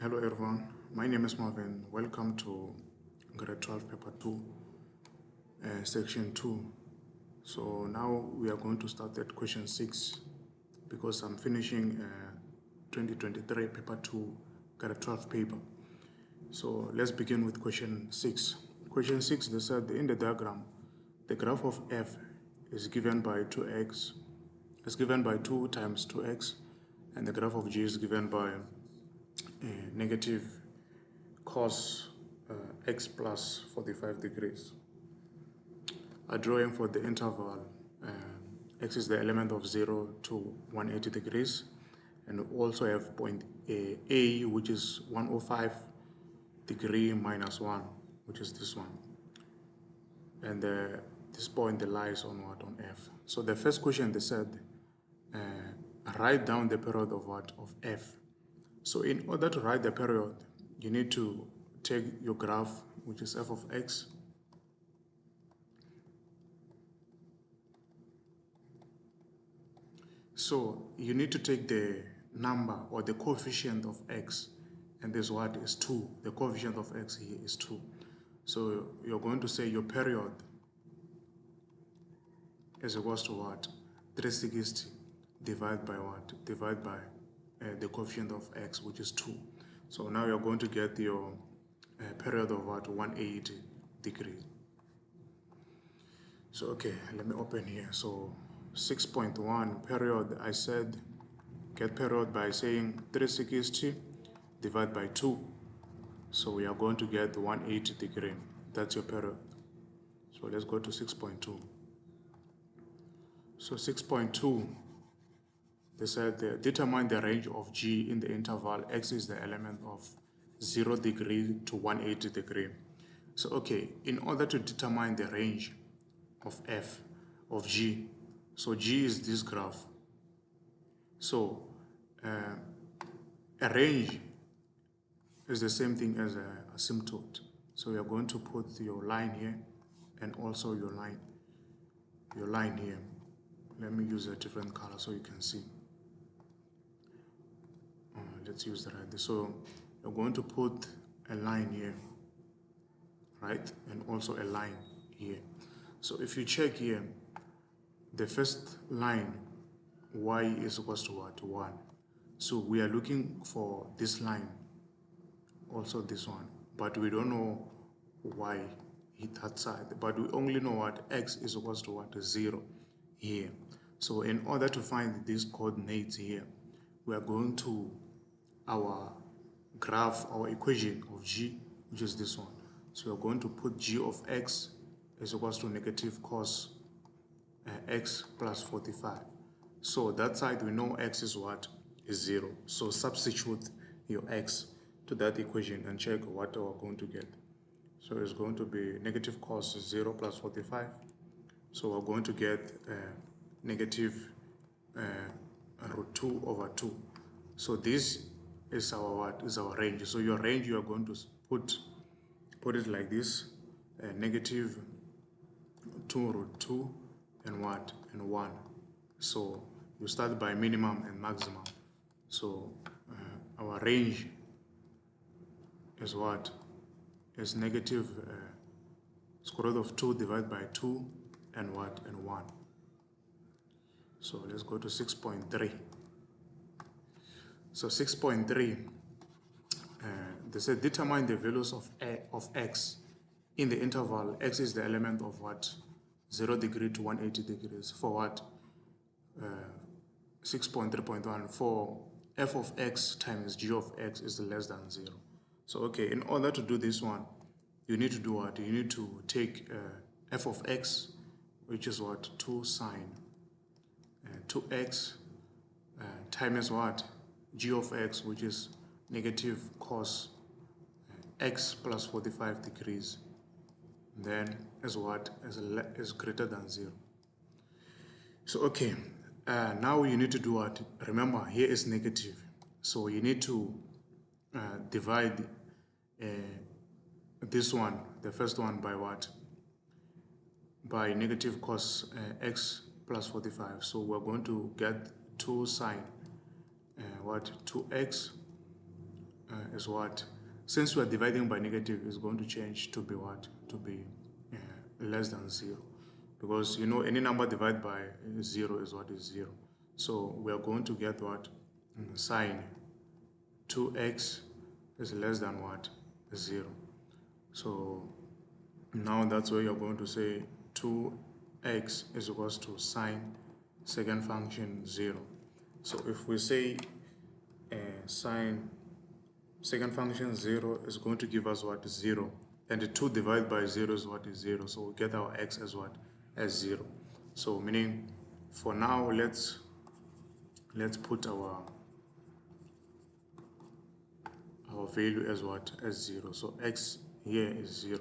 Hello everyone, my name is Marvin. Welcome to grade 12 paper 2, section 2. So now we are going to start at question 6 because I'm finishing 2023 paper 2 grade 12 paper. So let's begin with question 6. Question 6, they said in the diagram, the graph of f is given by 2x, is given by 2 times 2x, and the graph of g is given by negative cos x plus 45 degrees. A drawing for the interval x is the element of 0 to 180 degrees, and we also have point A which is 105 degree minus 1, which is this one, and this point lies on what? On f. So the first question they said write down the period of what? Of f. So in order to write the period, you need to take your graph, which is f of x, so you need to take the number or the coefficient of x, and this what is 2. The coefficient of x here is 2. So you're going to say your period is equals to what? 360 divided by what? Divided by the coefficient of x, which is 2. So now you're going to get your period of what? 180 degrees. So okay, let me open here. So 6.1 period, I said get period by saying 360 divided by 2. So we are going to get 180 degree. That's your period. So let's go to 6.2. So 6.2, they said determine the range of g in the interval x is the element of 0 degree to 180 degree. So okay, in order to determine the range of f of g, so g is this graph. So a range is the same thing as a asymptote. So you're going to put your line here and also your line here. Let me use a different color so you can see. Let's use the right. So you're going to put a line here, right? And also a line here. So if you check here, the first line, y is equals to what? 1. So we are looking for this line, also this one, but we don't know y hit that side, but we only know what? X is equals to what? 0 here. So in order to find these coordinates here, we are going to our graph, our equation of g, which is this one. So we're going to put g of x is equals to negative cos x plus 45. So that side we know x is what? Is 0. So substitute your x to that equation and check what we're going to get. So it's going to be negative cos 0 plus 45. So we're going to get negative root 2 over 2. So this is our what? Is our range. So your range, you are going to put it like this: negative 2 root 2 and what? And 1. So you start by minimum and maximum. So our range is what? Is negative square root of 2 divided by 2 and what? And 1. So let's go to 6.3. So 6.3, they said determine the values of x in the interval x is the element of what? 0 degree to 180 degrees. For what? 6.3.1, for f of x times g of x is less than 0. So okay, in order to do this one, you need to do what? You need to take f of x, which is what? 2 sine 2x times what? G of x, which is negative cos x plus 45 degrees, then as what? As greater than 0. So okay, now you need to do what? Remember, here is negative, so you need to divide this one, the first one, by what? By negative cos x plus 45. So we're going to get 2 sine what? 2x is what? Since we are dividing by negative, it's going to change to be what? To be less than 0. Because you know any number divided by 0 is what is 0. So we are going to get what? Sine 2x is less than what? 0. So now that's where you're going to say 2x is equals to sine second function 0. So if we say sine second function 0 is going to give us what? 0. And the 2 divided by 0 is what is 0. So we get our x as what? As 0. So meaning for now let's put our value as what? As 0. So x here is 0.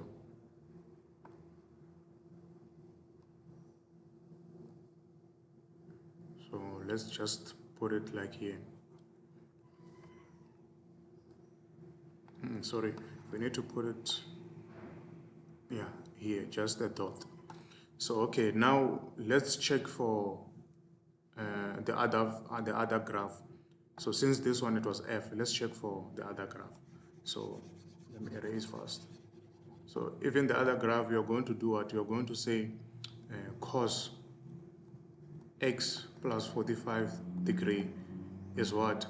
So let's just put it like here. Sorry, we need to put it, yeah, here, just a dot. So okay, now let's check for the other graph. So since this one it was f, let's check for the other graph. So let me erase first. So even the other graph, you're going to do what? You're going to say cos x plus 45 degree is what?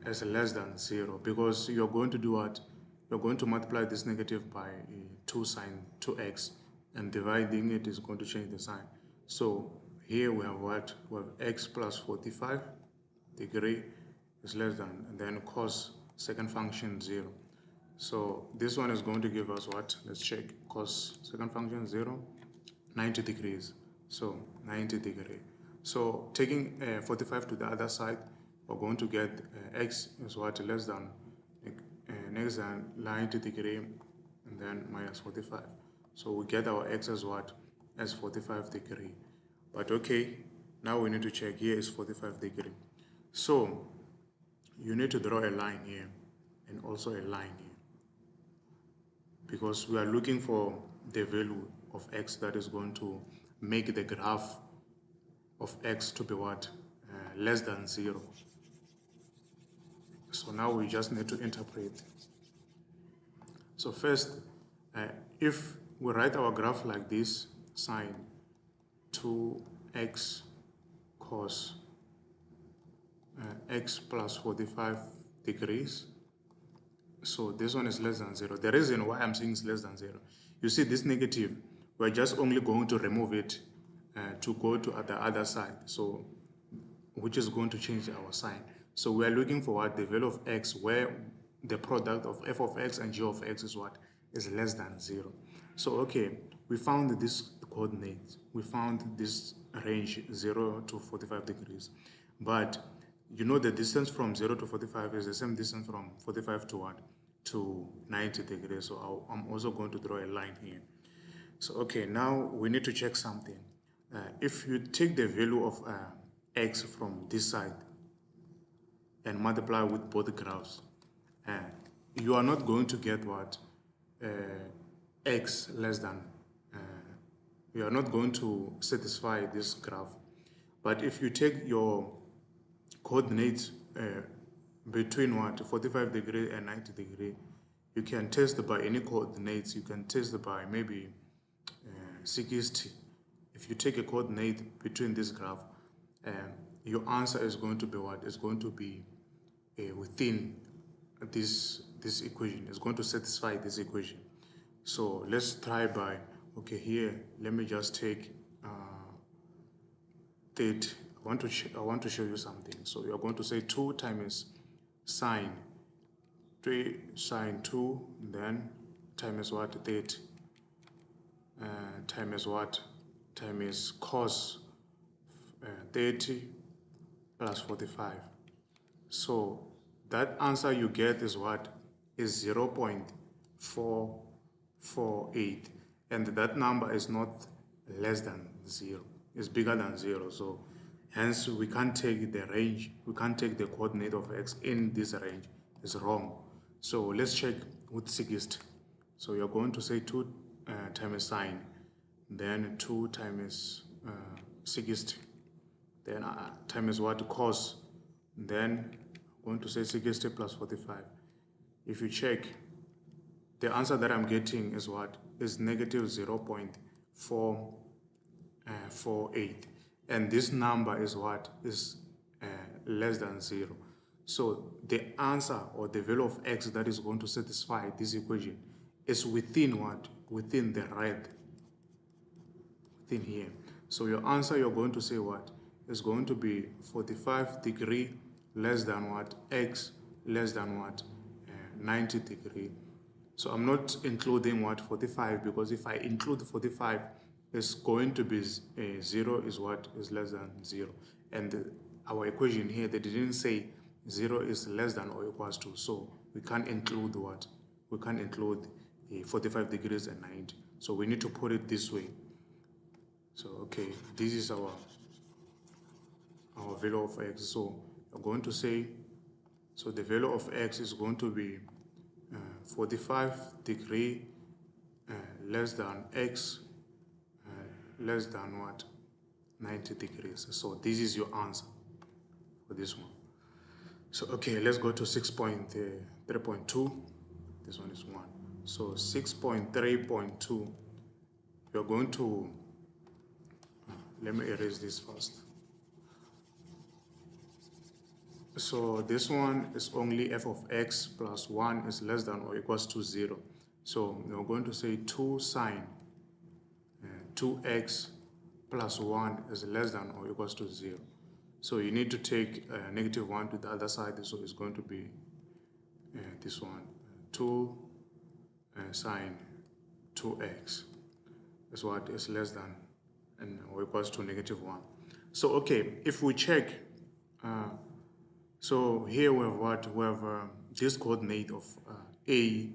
As less than 0, because you're going to do what? You're going to multiply this negative by 2 sine 2x, and dividing it is going to change the sign. So here we have what? We have x plus 45 degree is less than, and then cos second function 0. So this one is going to give us what? Let's check. Cos second function 0, 90 degrees. So 90 degree. So taking 45 to the other side, we're going to get x is what? Less than 90 degree, and then minus 45. So we get our x as what? As 45 degree. But okay, now we need to check. Here is 45 degree. So you need to draw a line here and also a line here, because we are looking for the value of x that is going to make the graph of x to be what? Less than 0. So now we just need to interpret. So first, if we write our graph like this, sine 2x cos x plus 45 degrees. So this one is less than 0. The reason why I'm saying it's less than 0, you see this negative, we're just only going to remove it to go to the other side, so which is going to change our sign. So we are looking for what? The value of x, where the product of f of x and g of x is what? Is less than 0. So okay, we found this coordinate, we found this range 0 to 45 degrees, but you know the distance from 0 to 45 is the same distance from 45 to what? To 90 degrees. So I'm also going to draw a line here. So okay, now we need to check something. If you take the value of x from this side and multiply with both graphs, you are not going to get what? X less than, you are not going to satisfy this graph. But if you take your coordinates between what? 45 degree and 90 degree, you can test by any coordinates. You can test by maybe 60. If you take a coordinate between this graph, your answer is going to be what? It's going to be within this equation. It's going to satisfy this equation. So let's try by, okay, here let me just take that. I want to show you something. So you're going to say 2 times sine 3 sine 2, then times what? 30 times what? Times cos 30 plus 45. So that answer you get is what? Is 0.448, and that number is not less than 0. It's bigger than 0. So hence we can't take the range, we can't take the coordinate of x in this range. It's wrong. So let's check with 60. So you're going to say 2 times sine, then 2 times 60, then times what? Cos, then going to say 60 plus 45. if you check, the answer that I'm getting is what? Is negative 0.448. And this number is what? Is less than 0. So the answer or the value of x that is going to satisfy this equation is within what? Within the red, within here. So your answer, you're going to say what? Is going to be 45 degree less than what? X less than what? 90 degree. So I'm not including what? 45, because if I include 45, it's going to be 0 is what? Is less than 0. And our equation here, they didn't say 0 is less than or equals to. So we can't include what? We can't include 45 degrees and 90. So we need to put it this way. So, okay, this is our value of x. So we're going to say, so the value of x is going to be 45 degree less than x less than what? 90 degrees. So this is your answer for this one. So, okay, let's go to 6.3.2. This one is 1. So 6.3.2, you're going to, let me erase this first. So this one is only f of x plus 1 is less than or equals to 0. So we're going to say 2 sine 2x plus 1 is less than or equals to 0. So you need to take negative 1 to the other side, so it's going to be this one, 2 sine 2x is what is less than and or equals to negative 1. So, okay, if we check, so here we have what? We have this coordinate of A.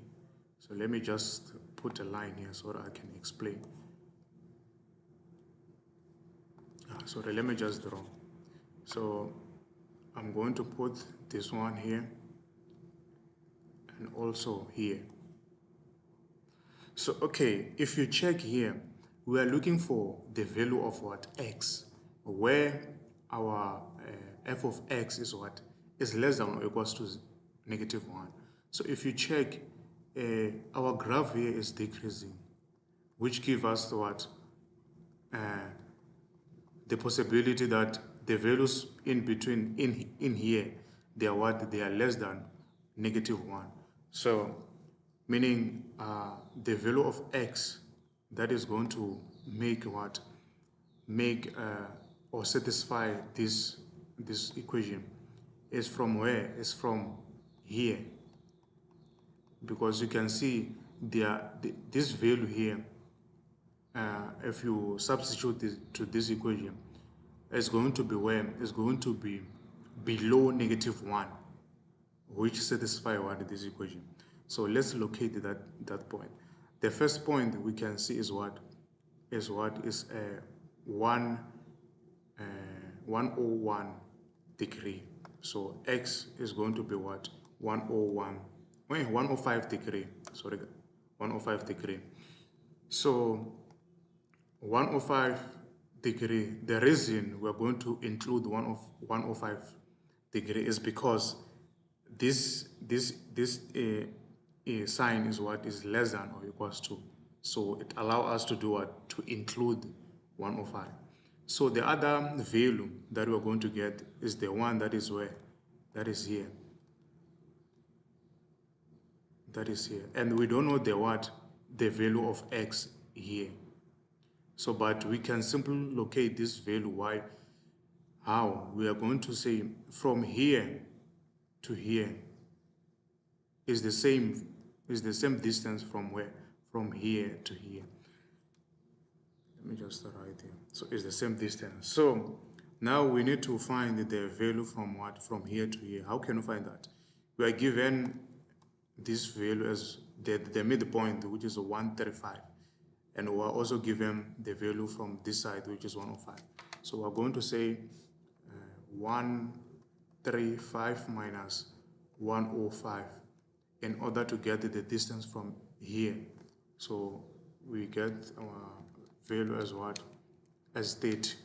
So let me just put a line here so that I can explain. Sorry, let me just draw. So I'm going to put this one here and also here. So, okay, if you check here, we are looking for the value of what? X, where our f of x is what? Is less than or equals to negative 1. So if you check, our graph here is decreasing, which gives us what? The possibility that the values in between, in here, they are what? They are less than negative 1. So meaning the value of x that is going to make what? Make or satisfy this equation is from where? Is from here, because you can see this value here, if you substitute this to this equation, it's going to be where? It's going to be below negative 1, which satisfy what? This equation. So let's locate that point. The first point we can see is what? Is 101 degree. So x is going to be what? 105 degree. Sorry, 105 degree. So 105 degree. The reason we're going to include 105 degree is because this sign is what? Is less than or equals to. So it allows us to do what? To include 105. So the other value that we're going to get is the one that is where? That is here. That is here. And we don't know the what? The value of x here. So, but we can simply locate this value. Why? How? We are going to say from here to here is the same distance from where? From here to here. Let me just write here. So it's the same distance. So now we need to find the value from what? From here to here. How can we find that? We are given this value as the midpoint, which is 135. And we are also given the value from this side, which is 105. So we're going to say 135 minus 105 in order to get the distance from here. So we get our value as what? As 30.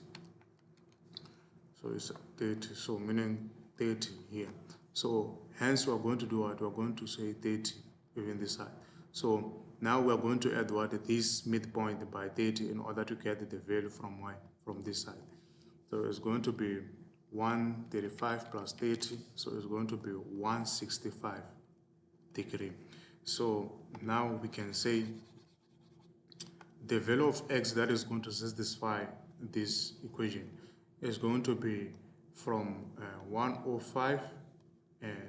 So it's 30, so meaning 30 here. So hence we're going to do what? We're going to say 30 within this side. So now we're going to add what? This midpoint by 30 in order to get the value from where? From this side. So it's going to be 135 plus 30. So it's going to be 165 degree. So now we can say the value of x that is going to satisfy this equation is going to be from 105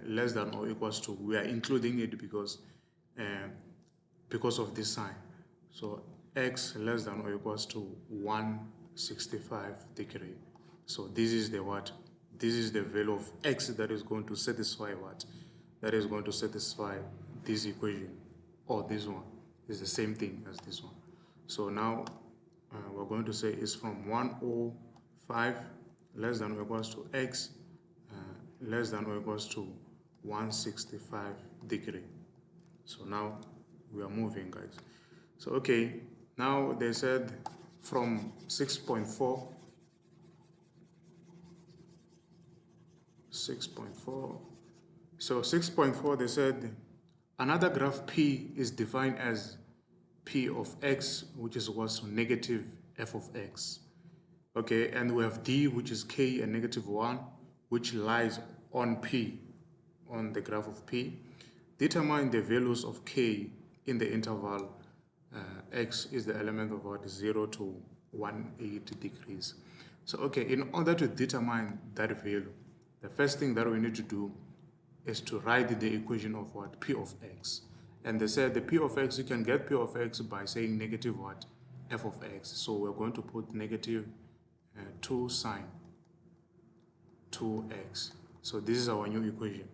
less than or equals to, we are including it because of this sign. So x less than or equals to 165 degree. So this is the what? This is the value of x that is going to satisfy what? That is going to satisfy this equation, or this one is the same thing as this one. So now we're going to say it's from 105 less than or equals to x less than or equals to 165 degree. So now we are moving, guys. So okay, now they said from 6.4, so 6.4 they said another graph P is defined as P of x, which is equals to negative f of x. Okay, and we have D, which is k and negative 1, which lies on P, on the graph of P. Determine the values of k in the interval x is the element of what? 0 to 180 degrees. So okay, in order to determine that value, the first thing that we need to do is to write the equation of what? P of x. And they said the P of x, you can get P of x by saying negative what? F of x. So we're going to put negative 2 sine 2x. So this is our new equation.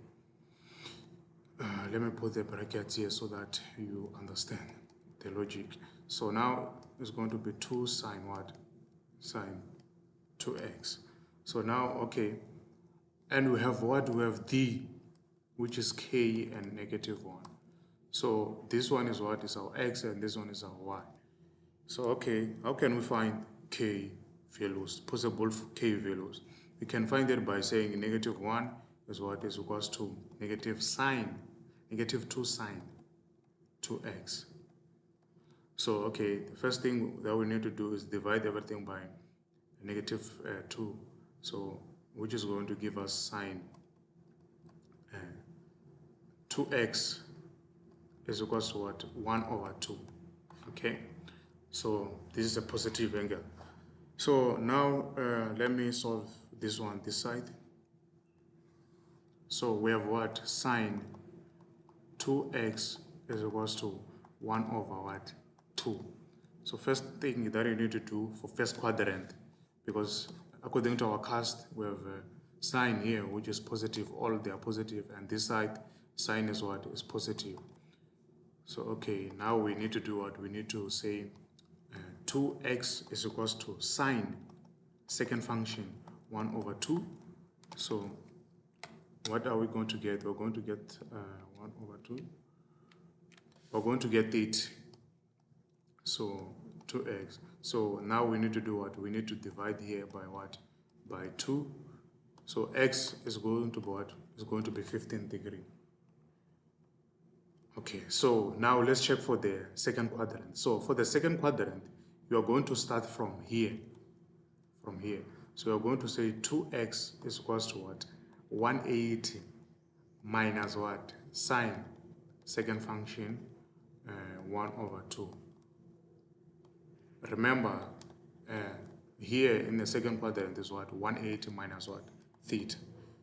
Let me put the brackets here so that you understand the logic. So now it's going to be 2 sine what? Sine 2x. So now, okay, and we have what? We have D, which is k and negative 1. So this one is what? Is our x, and this one is our y. So okay, how can we find k values, possible k values? We can find it by saying negative 1 is what? Is equals to negative 2 sine 2x. So okay, the first thing that we need to do is divide everything by negative 2. So which is going to give us sine 2x is equals to what? 1 over 2. Okay, so this is a positive angle. So now let me solve this one, this side. So we have what? Sine 2x is equals to 1 over what? 2. So first thing that you need to do for first quadrant, because according to our cast, we have sine here, which is positive, all they are positive, and this side, sine is what? Is positive. So okay, now we need to do what? We need to say 2x is equals to sine second function 1 over 2. So what are we going to get? We're going to get 1 over 2. We're going to get it. So 2x. So now we need to do what? We need to divide here by what? By 2. So x is going to be what? Is going to be 15 degree. Okay, so now let's check for the second quadrant. So for the second quadrant, you are going to start from here. From here. So you're going to say 2x is equals to what? 180 minus what? Sine second function 1 over 2. Remember, here in the second quadrant is what? 180 minus what? Theta.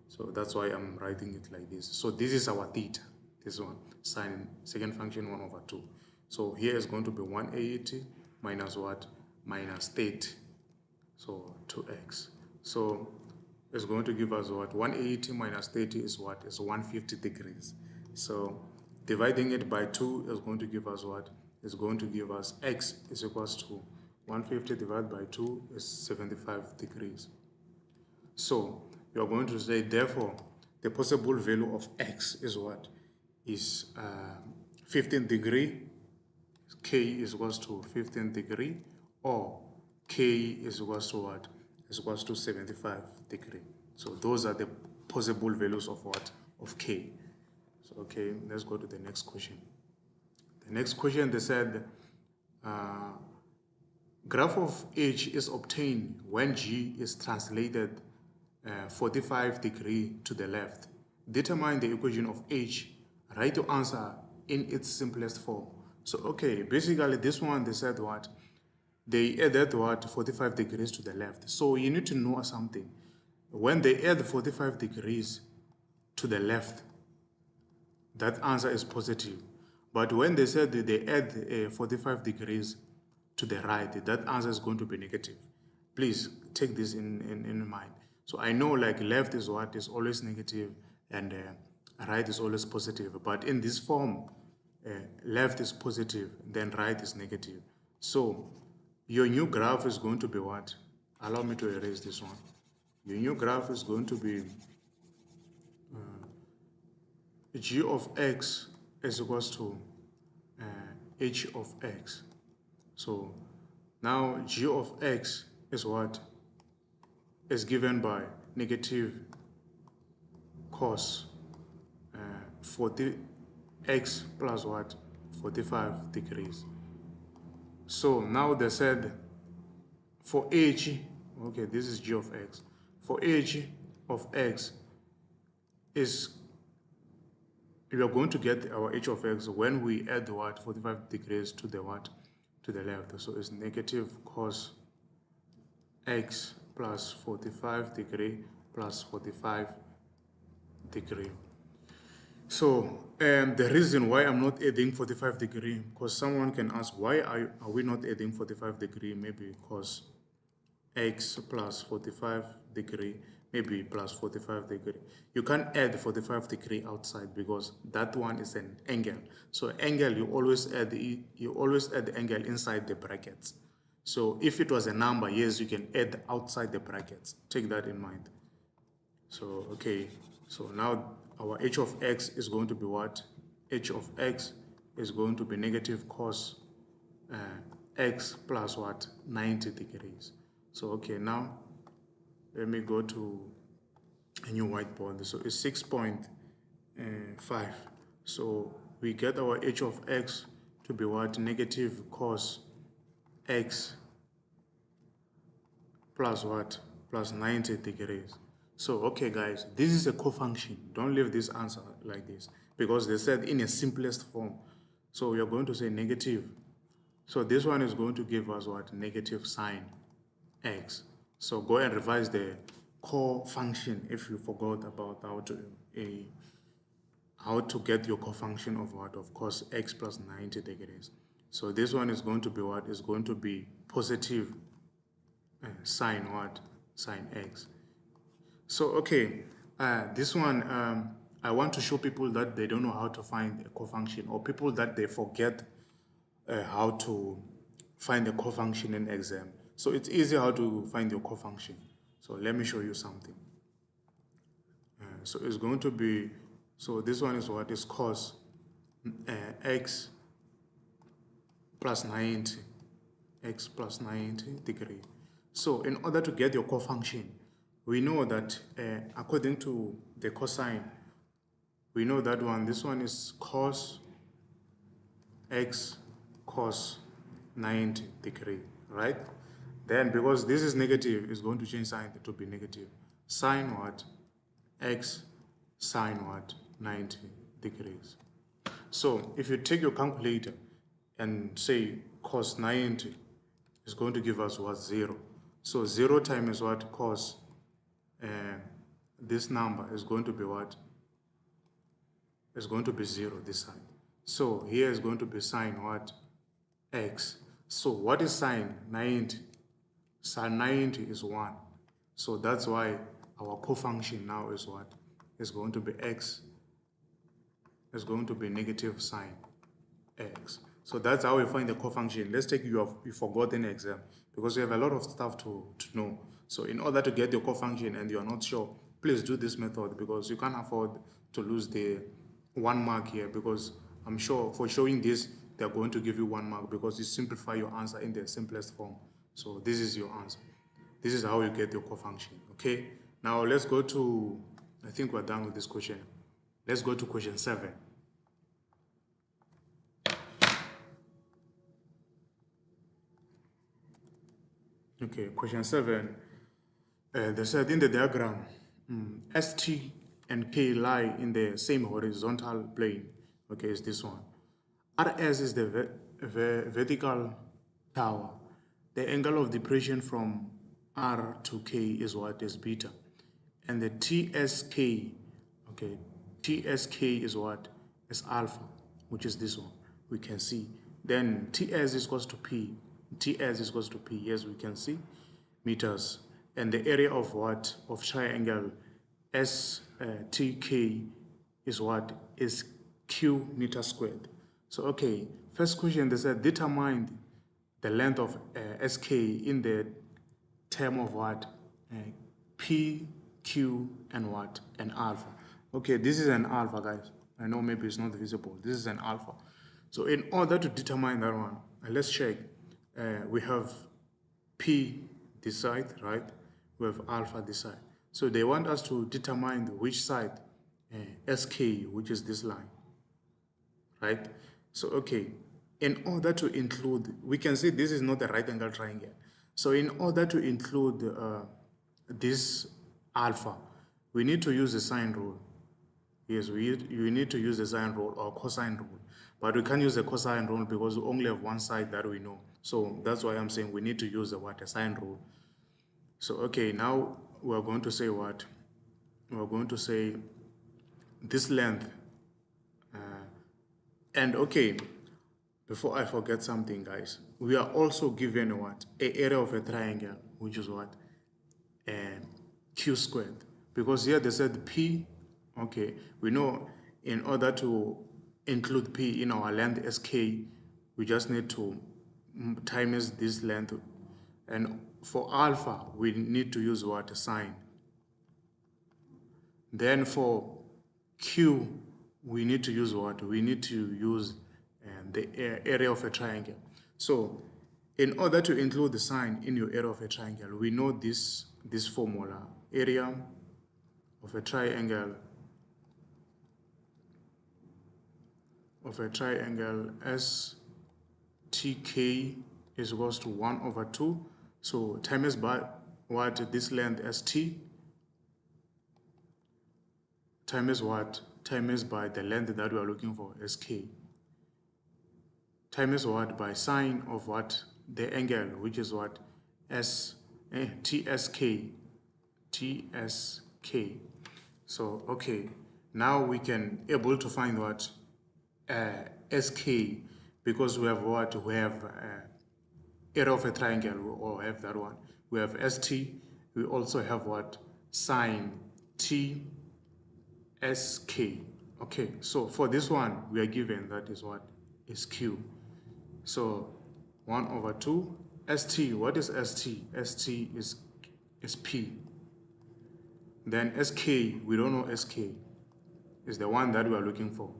So that's why I'm writing it like this. So this is our theta. This one, sine second function 1 over 2. So here is going to be 180 minus what? Minus 30. So 2x. So it's going to give us what? 180 minus 30 is what? Is 150 degrees. So dividing it by 2 is going to give us what? Is going to give us x is equals to 150 divided by 2 is 75 degrees. So you are going to say, therefore, the possible value of x is what? Is 15 degree. K is equals to 15 degree, or K is equals to what? Is equals to 75 degree. So those are the possible values of what? of k. So okay, let's go to the next question. The next question, they said graph of h is obtained when g is translated 45 degrees to the left. Determine the equation of h. Write your answer in its simplest form. So okay, basically this one, they said what? They added what? 45 degrees to the left. So you need to know something. When they add 45 degrees to the left, that answer is positive. But when they said that they add 45 degrees to the right, that answer is going to be negative. Please take this in mind. So I know like left is what is always negative and right is always positive. But in this form, left is positive, then right is negative. So your new graph is going to be what? Allow me to erase this one. Your new graph is going to be g of x is equals to h of x. So now g of x is what? Is given by negative cos 40x plus what? 45 degrees. So now they said for h, okay, this is g of x. For h of x is, we are going to get our h of x when we add what? 45 degrees to the what? To the left. So it's negative cos x plus 45 degree plus 45 degree. So the reason why I'm not adding 45 degree, because someone can ask, why are we not adding 45 degree? Maybe because x plus 45 degree, maybe plus 45 degree. You can't add 45 degree outside because that one is an angle. So angle, you always add the angle inside the brackets. So if it was a number, yes, you can add outside the brackets. Take that in mind. So okay, so now our h of x is going to be what? H of x is going to be negative cos x plus what? 90 degrees. So okay, now let me go to a new whiteboard. So it's 6.5. So we get our h of x to be what? Negative cos x plus what? Plus 90 degrees. So okay guys, this is a cofunction. Don't leave this answer like this because they said in a simplest form. So we are going to say negative. So this one is going to give us what? Negative sine x. So go and revise the core function if you forgot about how to get your cofunction of what? Of cos x plus 90 degrees. So this one is going to be what? Is going to be positive sine what? Sine x. So okay, this one I want to show people that they don't know how to find a cofunction, or people that they forget how to find a cofunction in exam. So it's easy how to find your cofunction. So let me show you something. So it's going to be, so this one is what? Is cos x plus 90, x plus 90 degree. So in order to get your cofunction, we know that according to the cosine, we know that one, this one is cos x cos 90 degree, right? Then because this is negative, it's going to change sign to be negative. Sine what? X sine what? 90 degrees. So if you take your calculator and say cos 90 is going to give us what? 0. So 0 times what? Cos this number is going to be what? Is going to be 0 this side. So here is going to be sine what? X. So what is sine 90? Sine 90 is 1. So that's why our cofunction now is what? Is going to be x. Is going to be negative sine x. So that's how we find the cofunction. Let's take you forgot in exam because you have a lot of stuff to know. So in order to get your cofunction and you are not sure, please do this method because you can't afford to lose the 1 mark here, because I'm sure for showing this, they're going to give you 1 mark because you simplify your answer in the simplest form. So this is your answer. This is how you get your cofunction, okay? Now let's go to, I think we're done with this question. Let's go to question 7. Okay, question 7. They said in the diagram, ST and K lie in the same horizontal plane. Okay, it's this one. RS is the vertical tower. The angle of depression from R to K is what is beta. And the TSK, okay, TSK is what? Is alpha, which is this one. We can see. Then TS is equals to P. TS is equals to P. Yes, we can see meters. And the area of what? Of triangle STK is what? Is Q meter squared. So, okay, first question, they said determine the length of SK in the term of what? P, Q, and what? And alpha. Okay, this is an alpha, guys. I know maybe it's not visible. This is an alpha. So in order to determine that one, let's check. We have P this side, right? We have alpha this side. So they want us to determine which side, SK, which is this line, right? So, okay, in order to include, we can see this is not a right angle triangle. So in order to include this alpha, we need to use the sine rule. Yes, you need to use the sine rule or cosine rule. But we can't use the cosine rule because we only have one side that we know. So that's why I'm saying we need to use the what? A sine rule. So, okay, now we're going to say what? We're going to say this length. And okay, before I forget something, guys, we are also given what? An area of a triangle, which is what? Q squared. Because here they said P, okay, we know in order to include P in our length SK, we just need to times this length. And for alpha, we need to use what? A sine. Then for Q, we need to use what? We need to use the area of a triangle. So in order to include the sine in your area of a triangle, we know this formula. Area of a triangle STK is equals to 1/2. So times by what? This length ST times what? Times by the length that we are looking for, SK. Times what? By sine of what? The angle, which is what? TSK. So, okay, now we can able to find what? SK, because we have what? We have area of a triangle, or have that one. We have ST. We also have what? Sine TSK. Okay, so for this one, we are given that is what? Is Q. So 1/2 ST. What is ST? ST is P. Then SK, we don't know SK. Is the one that we are looking for.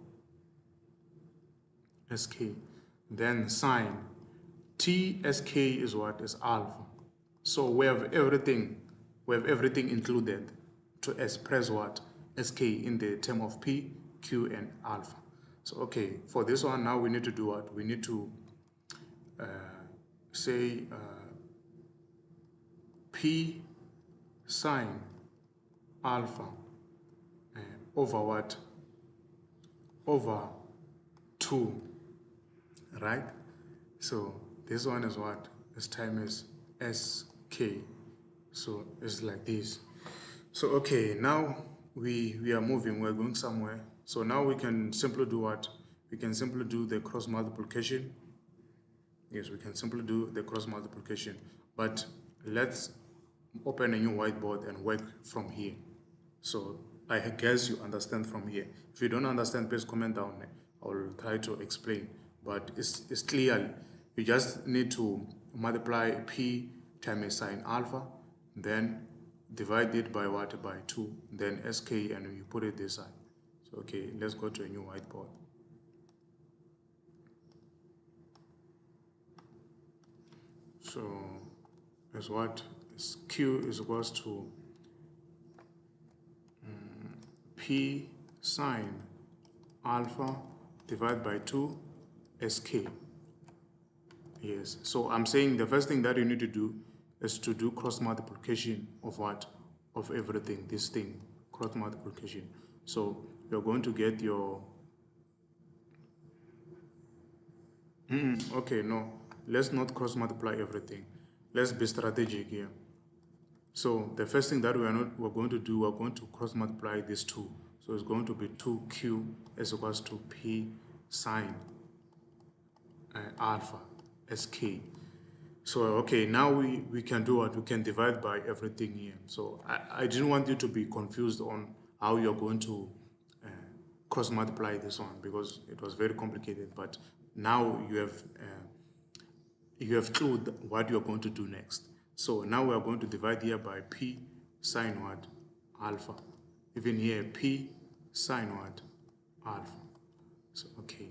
SK. Then sine TSK is what? Is alpha. So we have everything. We have everything included to express what? SK in the term of P, Q, and alpha. So, okay, for this one now we need to do what? We need to say P sine alpha over what? Over 2, right? So this one is what? This time is SK. So it's like this. So, okay, now we are moving, we're going somewhere. So now we can simply do what? We can simply do the cross multiplication. Yes, we can simply do the cross multiplication. But let's open a new whiteboard and work from here. So I guess you understand from here. If you don't understand, please comment down. I'll try to explain. But it's clear. You just need to multiply P times sine alpha, then divide it by what? By 2, then SK, and you put it this side. So, okay, let's go to a new whiteboard. So as what? Q is equals to P sine alpha divided by 2 sk. Yes, so I'm saying the first thing that you need to do is to do cross multiplication of what? Of everything, this thing, cross multiplication. So you're going to get your, okay, no, let's not cross multiply everything. Let's be strategic here. So the first thing that we're going to do, we're going to cross multiply these two. So it's going to be 2q is equals to p sine alpha sk. So okay, now we can do what? We can divide by everything here. So I didn't want you to be confused on how you're going to cross multiply this one, because it was very complicated. But now you have clued what you're going to do next. So now we are going to divide here by p sine what? Alpha. Even here, p sine what? Alpha. So okay.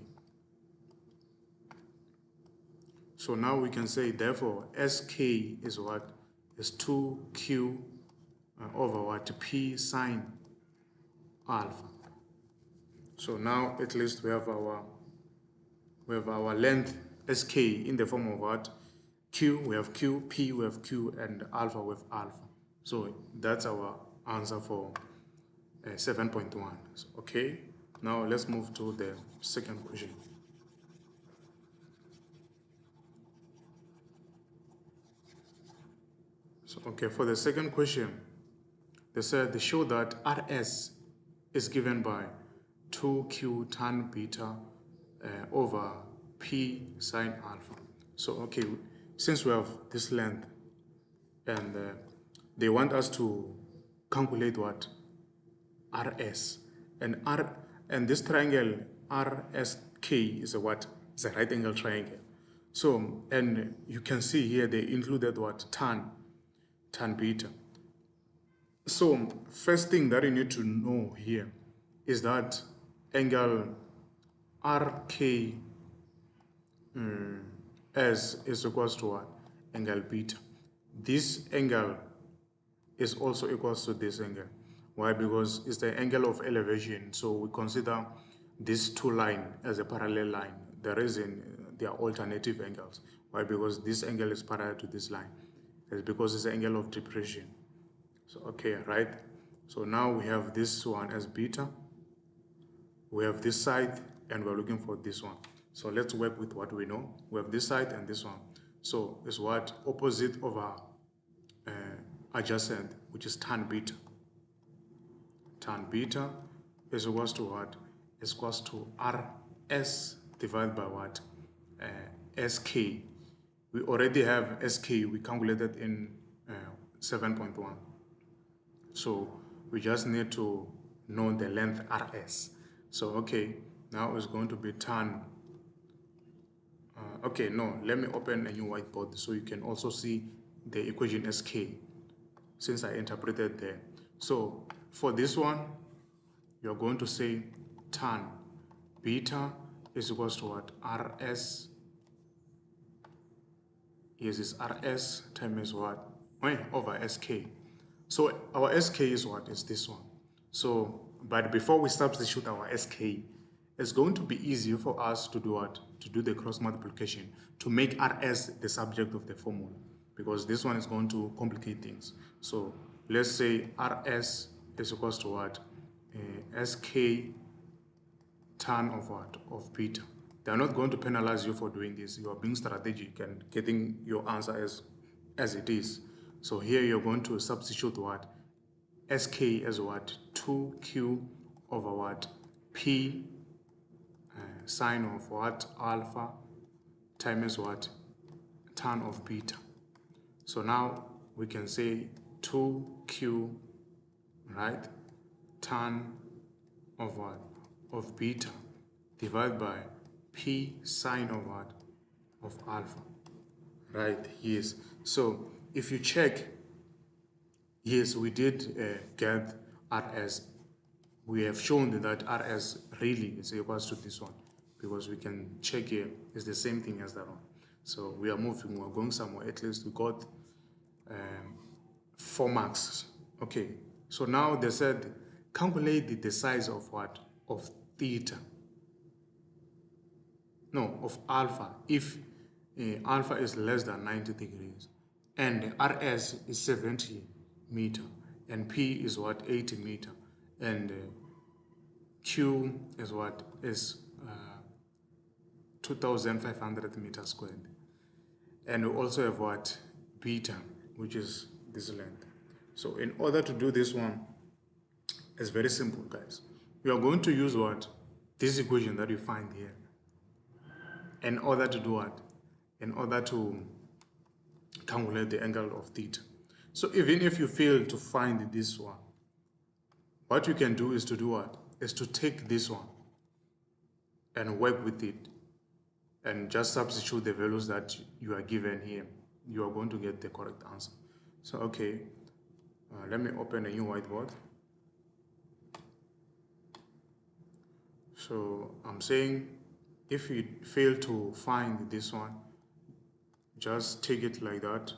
So now we can say, therefore, sk is what? Is 2q over what? P sine alpha. So now at least we have our length sk in the form of what? Q, we have q, p, we have q, and alpha with alpha. So that's our answer for 7.1. So, okay, now let's move to the second question. So, okay, for the second question, they said they show that Rs is given by 2q tan beta over p sine alpha. So, okay, since we have this length and they want us to calculate what? Rs. And this triangle RSK is a what? It's a right angle triangle. So, and you can see here they included what? Tan beta. So first thing that you need to know here is that angle RK S is equals to what? Angle beta. This angle is also equals to this angle. Why? Because it's the angle of elevation. So we consider these two lines as a parallel line. The reason they are alternative angles. Why? Because this angle is parallel to this line. It's because it's the angle of depression. So, okay, right? So now we have this one as beta. We have this side, and we're looking for this one. So let's work with what we know. We have this side and this one. So it's what? Opposite over adjacent, which is tan beta. Tan beta is equals to what? Is equals to Rs divided by what? Sk. We already have Sk, we calculated in 7.1. So we just need to know the length Rs. So, okay, now it's going to be tan. Okay, no, let me open a new whiteboard so you can also see the equation Sk, since I interpreted there. So for this one, you're going to say tan beta is equals to what? Rs. Yes, it's Rs times what? Over Sk. So our Sk is what? Is this one. So, but before we substitute our Sk, it's going to be easier for us to do what? To do the cross multiplication, to make Rs the subject of the formula, because this one is going to complicate things. So let's say Rs is equals to what? Sk tan of what? Of beta. They are not going to penalize you for doing this. You are being strategic and getting your answer as it is. So here you're going to substitute what? Sk as what? 2q over what? P sine of what? Alpha times what? Tan of beta. So now we can say 2q, right? Tan of what? Of beta divided by P sine of what? Of alpha. Right, yes. So if you check, yes, we did get Rs. We have shown that Rs really is equals to this one, because we can check here, it's the same thing as that one. So we are moving, we're going somewhere. At least we got 4 marks. Okay, so now they said calculate the size of what? Of theta. No, of alpha, if alpha is less than 90 degrees, and RS is 70 meter, and P is what? 80 meter, and Q is what? Is 2,500 meters squared. And we also have what? Beta, which is this length. So in order to do this one, it's very simple, guys. We are going to use what? This equation that you find here. In order to do what? In order to calculate the angle of theta. So even if you fail to find this one, what you can do is to do what? Is to take this one and work with it and just substitute the values that you are given here. You are going to get the correct answer. So okay, let me open a new whiteboard. So I'm saying if you fail to find this one, just take it like that.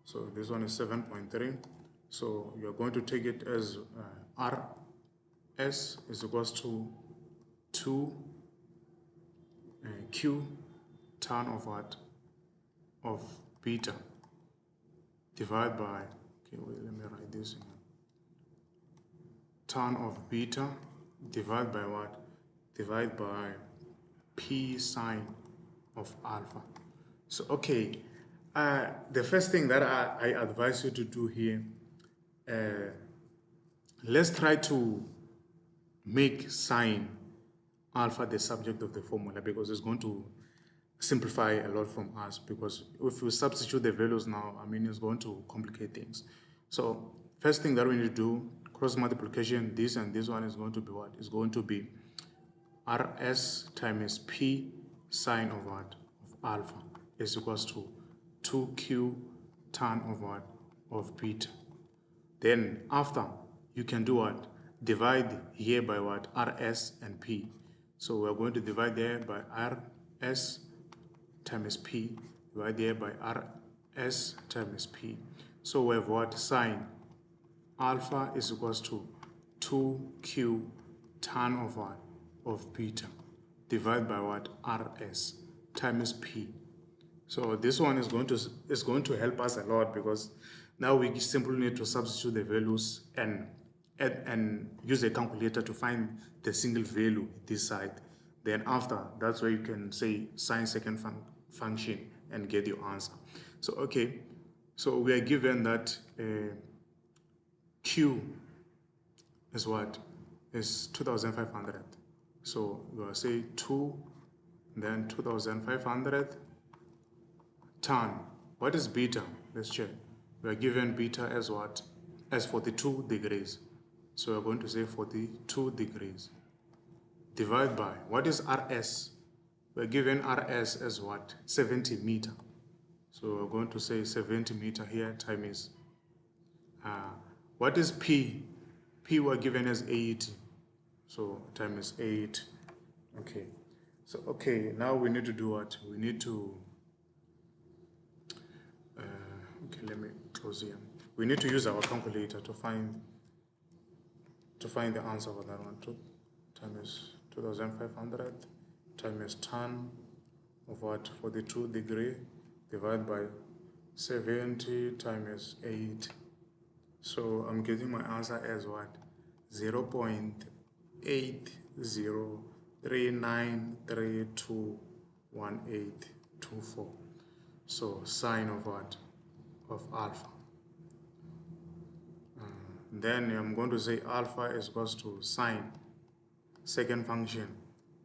So this one is 7.3. So you're going to take it as RS is equals to 2 Q tan of what? Of beta divided by, okay, wait, let me write this in. Tan of beta divided by what? Divided by P sine of alpha. So okay, the first thing that I advise you to do here, let's try to make sine alpha the subject of the formula, because it's going to simplify a lot from us, because if we substitute the values now, I mean, it's going to complicate things. So first thing that we need to do, cross multiplication, this and this one is going to be what? It's going to be RS times P sine of what? Of alpha is equals to 2Q tan of what? Of beta. Then after, you can do what? Divide here by what? RS and P. So we're going to divide there by RS times P, divide there by RS times P. So we have what? Sine alpha is equals to 2Q tan of what? Of beta, divided by what? RS times P. So this one is going to help us a lot, because now we simply need to substitute the values and use a calculator to find the single value this side. Then after, that's where you can say sine second function and get your answer. So okay, so we are given that Q is what? Is 2,500. So we will say 2, then 2,500 tan. What is beta? Let's check. We are given beta as what? As 42 degrees. So we're going to say 42 degrees. Divide by, what is RS? We're given RS as what? 70 meter. So we're going to say 70 meter here times. What is P? P we're given as 80. So times 8. Okay. So okay, now we need to do what? We need to okay, let me close here. We need to use our calculator to find the answer for that one. 2 times 2,500 times tan of what? 42 degree divided by 70 times 8. So I'm getting my answer as what? 0.8039321824. So sine of what? Of alpha. Then I'm going to say alpha is equals to sine second function,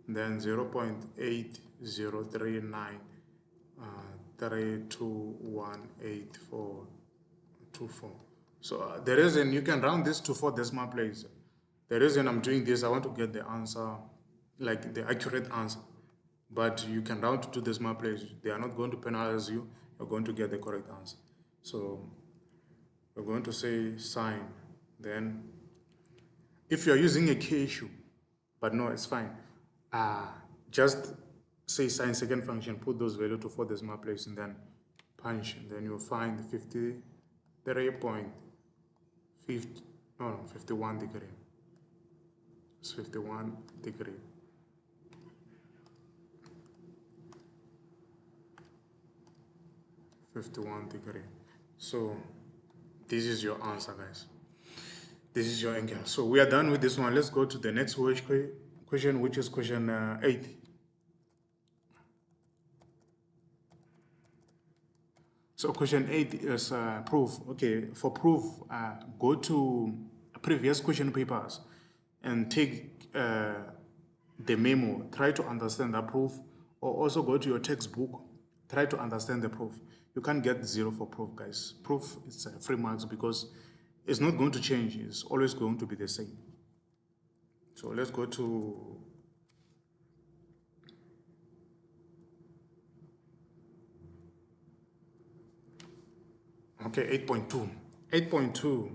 then 0.8039321824. So the reason you can round this to 4 decimal places. The reason I'm doing this, I want to get the answer, like the accurate answer. But you can round to 2 decimal places. They are not going to penalize you. You're going to get the correct answer. So we're going to say sine. Then if you're using a K issue, but no, it's fine. Just say sine second function, put those values to 4 decimal places, and then punch. And then you'll find 53.51 degree. It's 51 degree. So this is your answer, guys. This is your angle. So we are done with this one. Let's go to the next question, which is question 8. So question 8 is proof. Okay, for proof, go to previous question papers and take the memo. Try to understand the proof, or also go to your textbook. Try to understand the proof. You can't get 0 for proof, guys. Proof is 3 marks because it's not going to change. It's always going to be the same. So let's go to okay, 8.2. 8.2.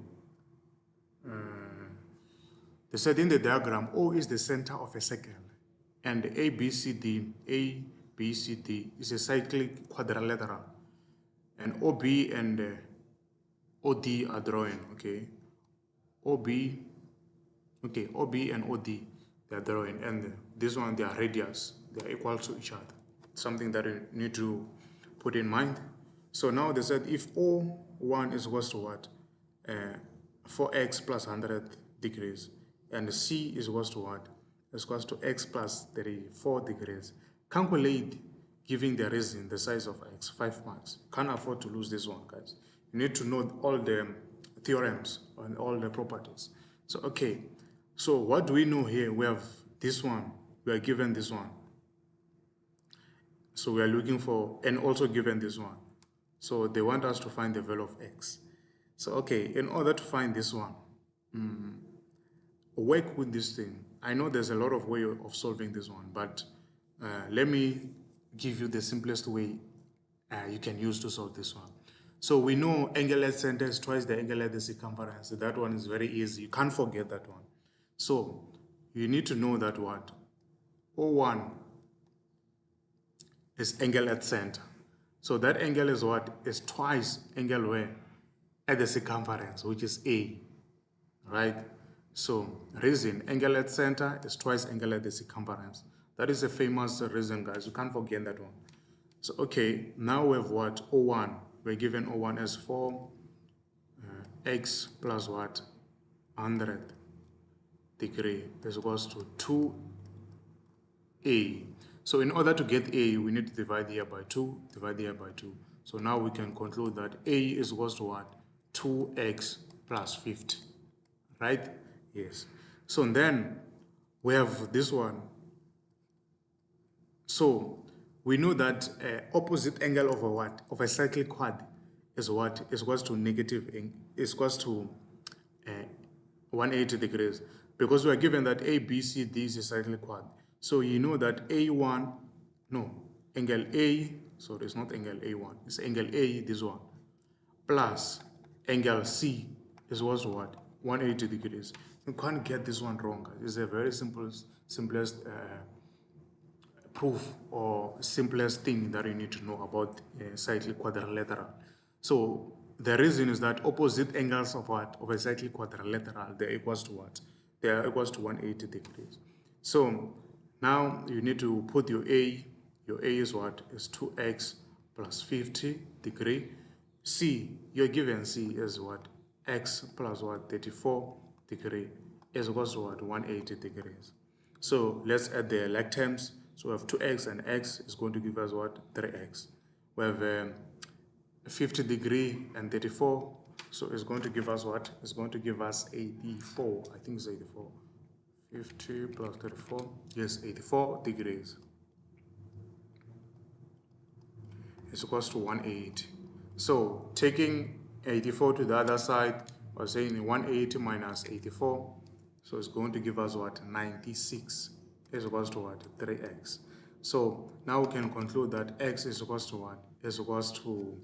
They said in the diagram, O is the center of a circle, and ABCD is a cyclic quadrilateral, and OB and OD are drawing. Okay, OB and OD, they are drawing, and this one, they are radius, they are equal to each other. Something that you need to put in mind. So now they said if O1 is equals to what? 4x plus 100 degrees, and C is equals to what? Is equals to x plus 34 degrees. Calculate, giving the reason, the size of x, 5 marks. Can't afford to lose this one, guys. You need to know all the theorems and all the properties. So, okay. So what do we know here? We have this one. We are given this one. So we are looking for, and also given this one. So they want us to find the value of x. So, okay, in order to find this one, work with this thing. I know there's a lot of way of solving this one, but let me give you the simplest way you can use to solve this one. So we know angle at center is twice the angle at the circumference. So that one is very easy. You can't forget that one. So you need to know that what? O1 is angle at center. So that angle is what? Is twice angle where? At the circumference, which is A, right? So reason, angle at center is twice angle at the circumference. That is a famous reason, guys. You can't forget that one. So, okay, now we have what? O1. We're given O1 as 4x plus what? 100 degree is equals to 2a. So in order to get a, we need to divide here by 2, divide here by 2. So now we can conclude that a is equals to what? 2x plus 50, right? Yes. So then we have this one. So we know that opposite angle of a what? Of a cyclic quad is what? Is equals to is equals to 180 degrees. Because we are given that A, B, C, D is a cyclic quad. So you know that A1, no, angle A, sorry, it's not angle A1, it's angle A, this one, plus angle C is equals to what? 180 degrees. You can't get this one wrong. It's a very simplest proof or simplest thing that you need to know about cyclic quadrilateral. So the reason is that opposite angles of what? Of a cyclic quadrilateral, they're equals to what? They are equals to 180 degrees. So now you need to put your A. Your A is what? Is 2x plus 50 degree. C, you're given C is what? X plus what? 34 degree is equals to what? 180 degrees. So let's add the like terms. So we have 2x and x is going to give us what? 3x. We have 50 degree and 34. So it's going to give us what? It's going to give us 84. I think it's 84. 50 plus 34. Yes, 84 degrees. It's equals to 180. So taking 84 to the other side, we're saying 180 minus 84. So it's going to give us what? 96 is equals to what? 3x. So now we can conclude that x is equals to what? Is equals to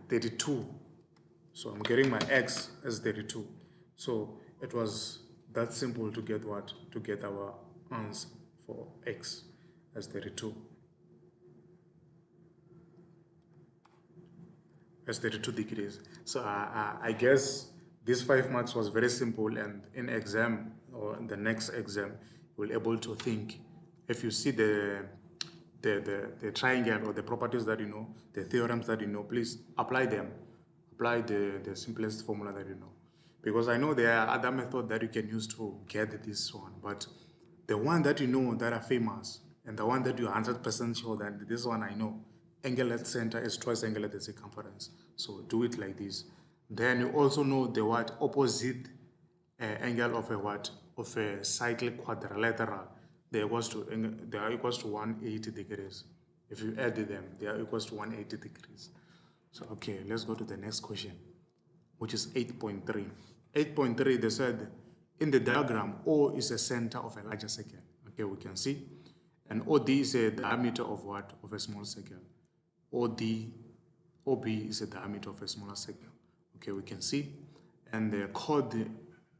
32. So I'm getting my x as 32. So it was that simple to get what? To get our answer for x as 32. As 32 degrees. So I guess This 5 marks was very simple, and in exam or in the next exam, you'll be able to think. If you see the triangle or the properties that you know, the theorems that you know, please apply them. Apply the simplest formula that you know. Because I know there are other methods that you can use to get this one, but the one that you know that are famous and the one that you're 100% sure that this one I know, angle at center is twice angle at the circumference. So do it like this. Then you also know the what opposite angle of a what of a cyclic quadrilateral. They are equals to 180 degrees. If you add them, they are equals to 180 degrees. So okay, let's go to the next question, which is 8.3. 8.3, they said in the diagram, O is a center of a larger circle. Okay, we can see. And OD is a diameter of what? Of a small circle. OB is a diameter of a smaller circle. Okay, we can see. And the chord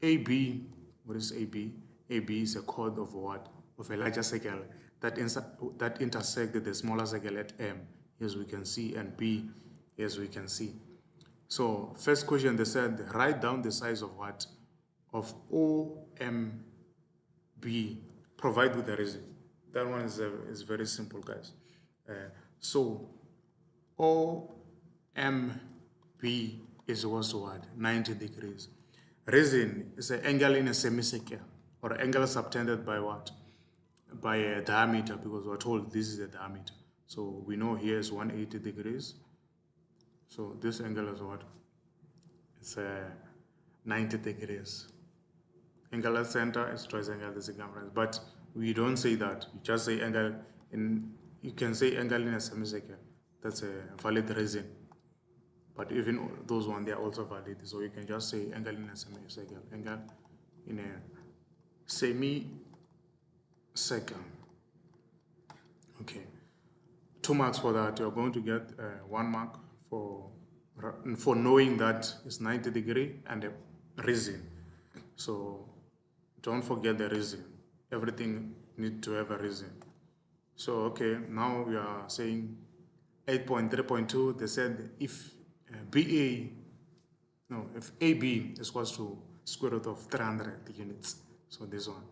AB, what is AB? AB is a chord of what? Of a larger circle that intersects the smaller circle at M. Yes, we can see. And B, yes, we can see. So first question, they said write down the size of what? Of OMB, provide with the reason. That one is very simple, guys. So OMB is equals to what? 90 degrees. Reason is an angle in a semicircle, or angle subtended by what? By a diameter, because we're told this is the diameter. So we know here is 180 degrees. So this angle is what? It's 90 degrees. Angle at center is twice angle at the circumference. But we don't say that. You just say angle in, you can say angle in a semicircle. That's a valid reason. But even those ones, they are also valid. So you can just say angle in a semicircle. Angle in a semicircle. Okay. 2 marks for that. You're going to get 1 mark for knowing that it's 90 degrees and a reason. So don't forget the reason. Everything needs to have a reason. So okay, now we are saying 8.3.2. They said if if AB is equals to square root of 300 units. So this one.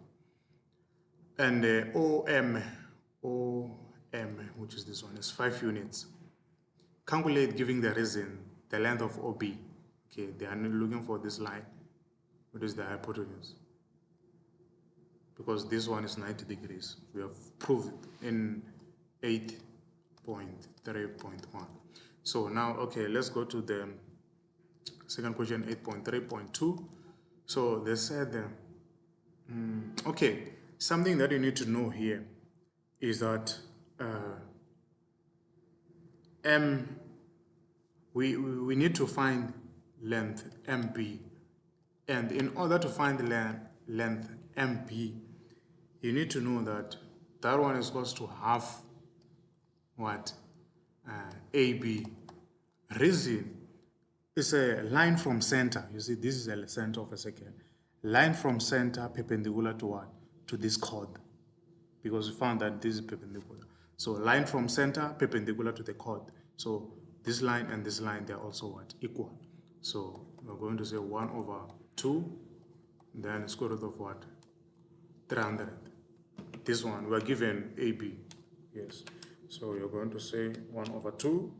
And OM, which is this one, is 5 units. Calculate, giving the reason, the length of OB. Okay, they are looking for this line, which is the hypotenuse. Because this one is 90 degrees. We have proved in 8.3.1. So now, okay, let's go to the second question, 8.3.2. So they said, okay, something that you need to know here is that we need to find length MB, and in order to find the length MB, you need to know that that one is equals to half what? AB. Reason is a line from center. You see, this is the center of a circle. Line from center perpendicular to what? To this chord. Because we found that this is perpendicular. So line from center perpendicular to the chord. So this line and this line, they're also what? Equal. So we're going to say 1/2, then square root of what? 300. This one, we're given AB. Yes. So you're going to say 1/2,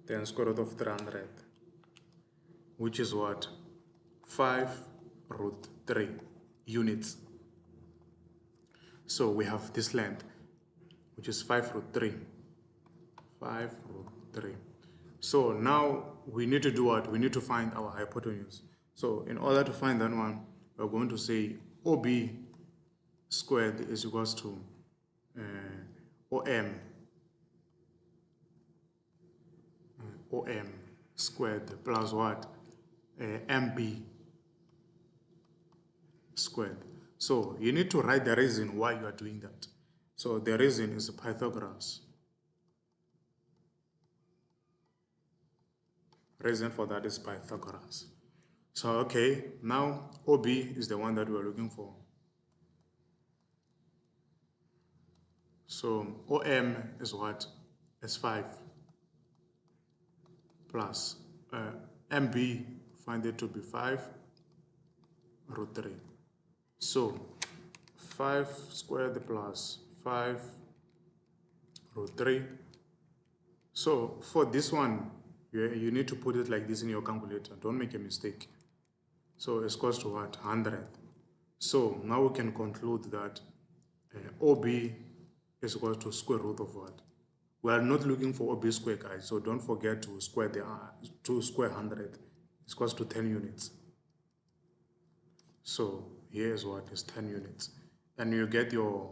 then square root of 300, which is what? 5√3 units. So we have this length, which is 5√3. 5√3. So now we need to do what? We need to find our hypotenuse. So in order to find that one, we're going to say OB squared is equals to OM squared plus what? MB squared. So you need to write the reason why you are doing that. So the reason is Pythagoras. Reason for that is Pythagoras. So okay, now OB is the one that we are looking for. So OM is what? Is 5 plus MB find it to be 5 root 3. So 5 squared plus 5 root 3. So for this one, you need to put it like this in your calculator. Don't make a mistake. So it's equals to what? 100. So now we can conclude that OB is equal to square root of what? We are not looking for OB square, guys. So don't forget to square to square 100. It's equals to 10 units. So here is what is 10 units. And you get your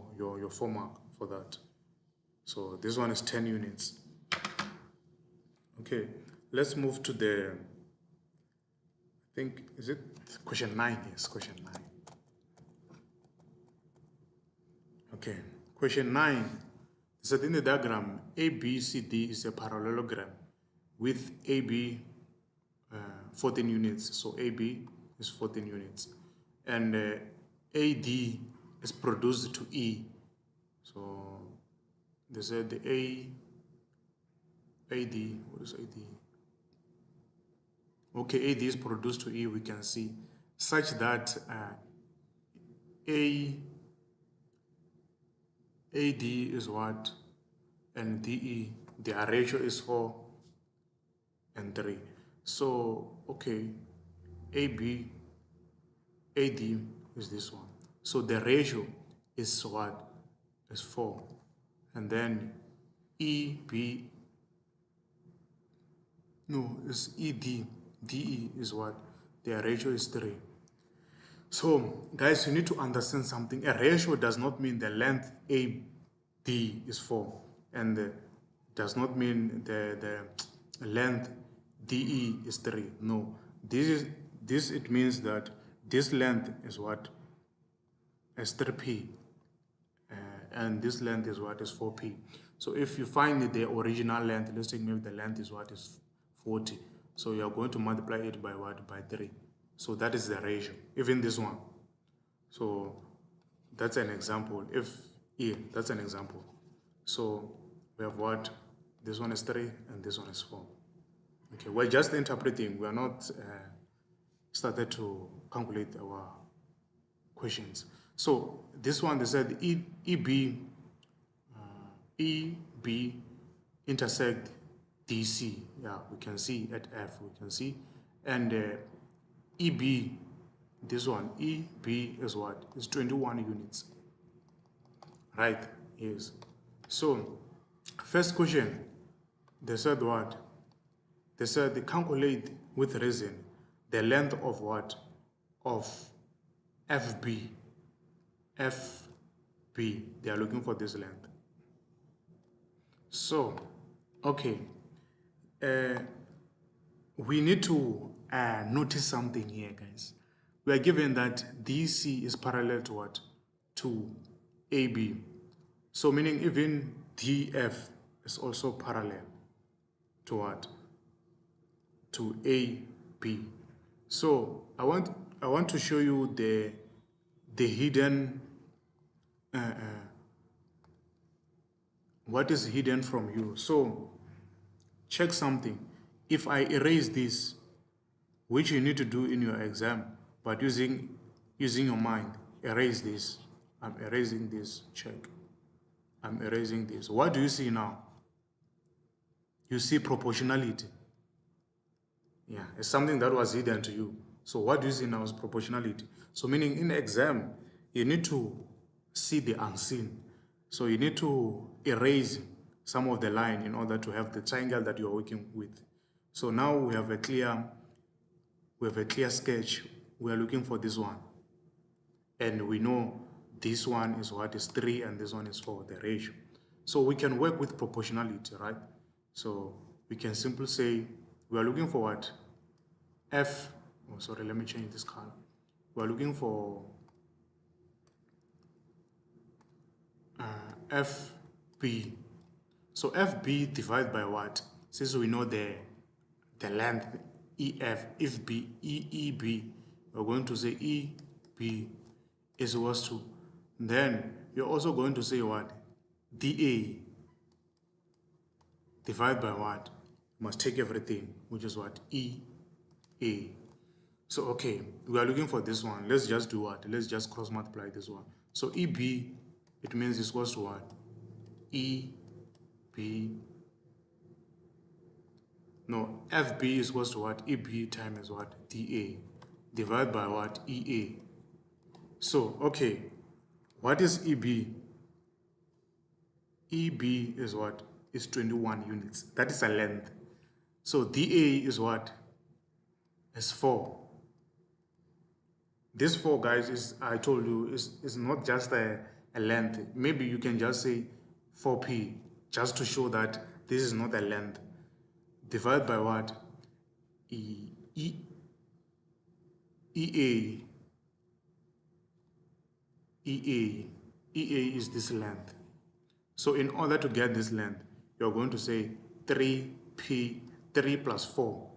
4 mark for that. So this one is 10 units. Okay, let's move to the, I think, is it question 9? Yes, question 9. Okay, question 9. It said in the diagram, ABCD is a parallelogram with AB 14 units. So AB is 14 units. And AD is produced to E. So they said the AD, what is AD? Okay, AD is produced to E, we can see, such that AD is what? And DE, their ratio is 4 and 3. So, okay, AD is this one. So the ratio is what? Is 4. And then EB, no, it's ED. DE is what? Their ratio is 3. So, guys, you need to understand something. A ratio does not mean the length AD is 4. And does not mean the length DE is 3. No. It means that this length is what? Is 3p. And this length is what? Is 4p. So if you find the original length, let's take maybe the length is what? Is 40. So you are going to multiply it by what? By 3. So that is the ratio. Even this one. So that's an example. That's an example. So we have what? This one is 3 and this one is 4. Okay, we're just interpreting. We are not started to calculate our questions. So this one, they said EB intersect DC. Yeah, we can see at F, we can see. And EB, this one, EB is what? Is 21 units. Right? Yes. So, first question, they said what? They said they calculate with reason the length of what? Of FB. FB. They are looking for this length. So, okay. We need to notice something here, guys. We are given that DC is parallel to what? To AB. So meaning even DF is also parallel to what? To AB. So I want to show you the hidden what is hidden from you. So check something. If I erase this, which you need to do in your exam, but using your mind, erase this. I'm erasing this. Check. I'm erasing this. What do you see now? You see proportionality. Yeah, it's something that was hidden to you. So what do you see now is proportionality. So meaning in exam, you need to see the unseen. So you need to erase some of the line in order to have the triangle that you're working with. So now we have a clear sketch. We are looking for this one. And we know this one is what? Is 3 and this one is 4, the ratio. So we can work with proportionality, right? So we can simply say we are looking for what? F, oh sorry, let me change this color. We are looking for FB. So FB divided by what? Since we know the length EF, if B, EEB, we're going to say EB is equals to, then you're also going to say what? DA divided by what? You must take everything, which is what? EA. So okay, we are looking for this one. Let's just do what? Let's just cross multiply this one. So EB, it means it's equals to what? EB. No, FB is equals to what? EB times what? DA. Divided by what? EA. So, okay, what is EB? EB is what? Is 21 units. That is a length. So DA is what? Is 4. This 4, guys, is, I told you, is not just a length. Maybe you can just say 4p, just to show that this is not a length. Divide by what? EA. EA is this length. So in order to get this length, you're going to say 3p, 3 plus 4.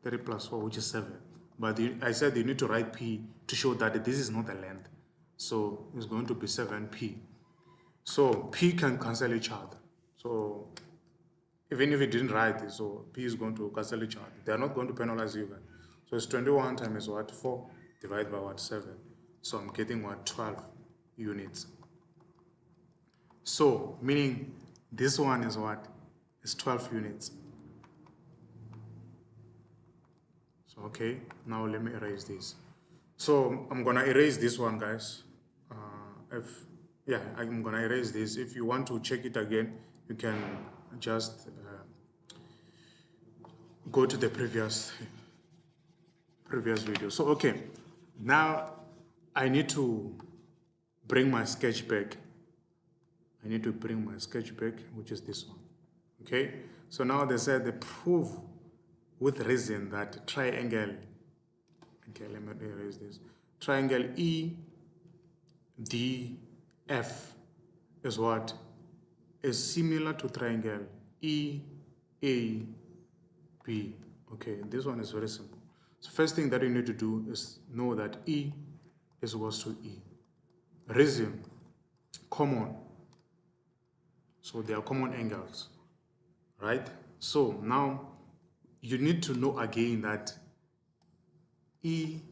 3 plus 4, which is 7. But I said you need to write p to show that this is not a length. So it's going to be 7p. So p can cancel each other. So even if you didn't write it, so p is going to cancel each other. They are not going to penalize you guys. So it's 21 times what? 4 divided by what? 7. So I'm getting what? 12 units. So meaning this one is what? Is 12 units. So okay, now let me erase this. So I'm gonna erase this one, guys. I'm gonna erase this. If you want to check it again, you can just go to the previous video. So okay, now I need to bring my sketch back. Which is this one. Okay, so now they said they prove with reason that triangle, okay, let me erase this, triangle EDF is what? Is similar to triangle EAB. Okay, this one is very simple. So first thing that you need to do is know that E is equals to E. Reason, common. So they are common angles, right? So now you need to know again that EDF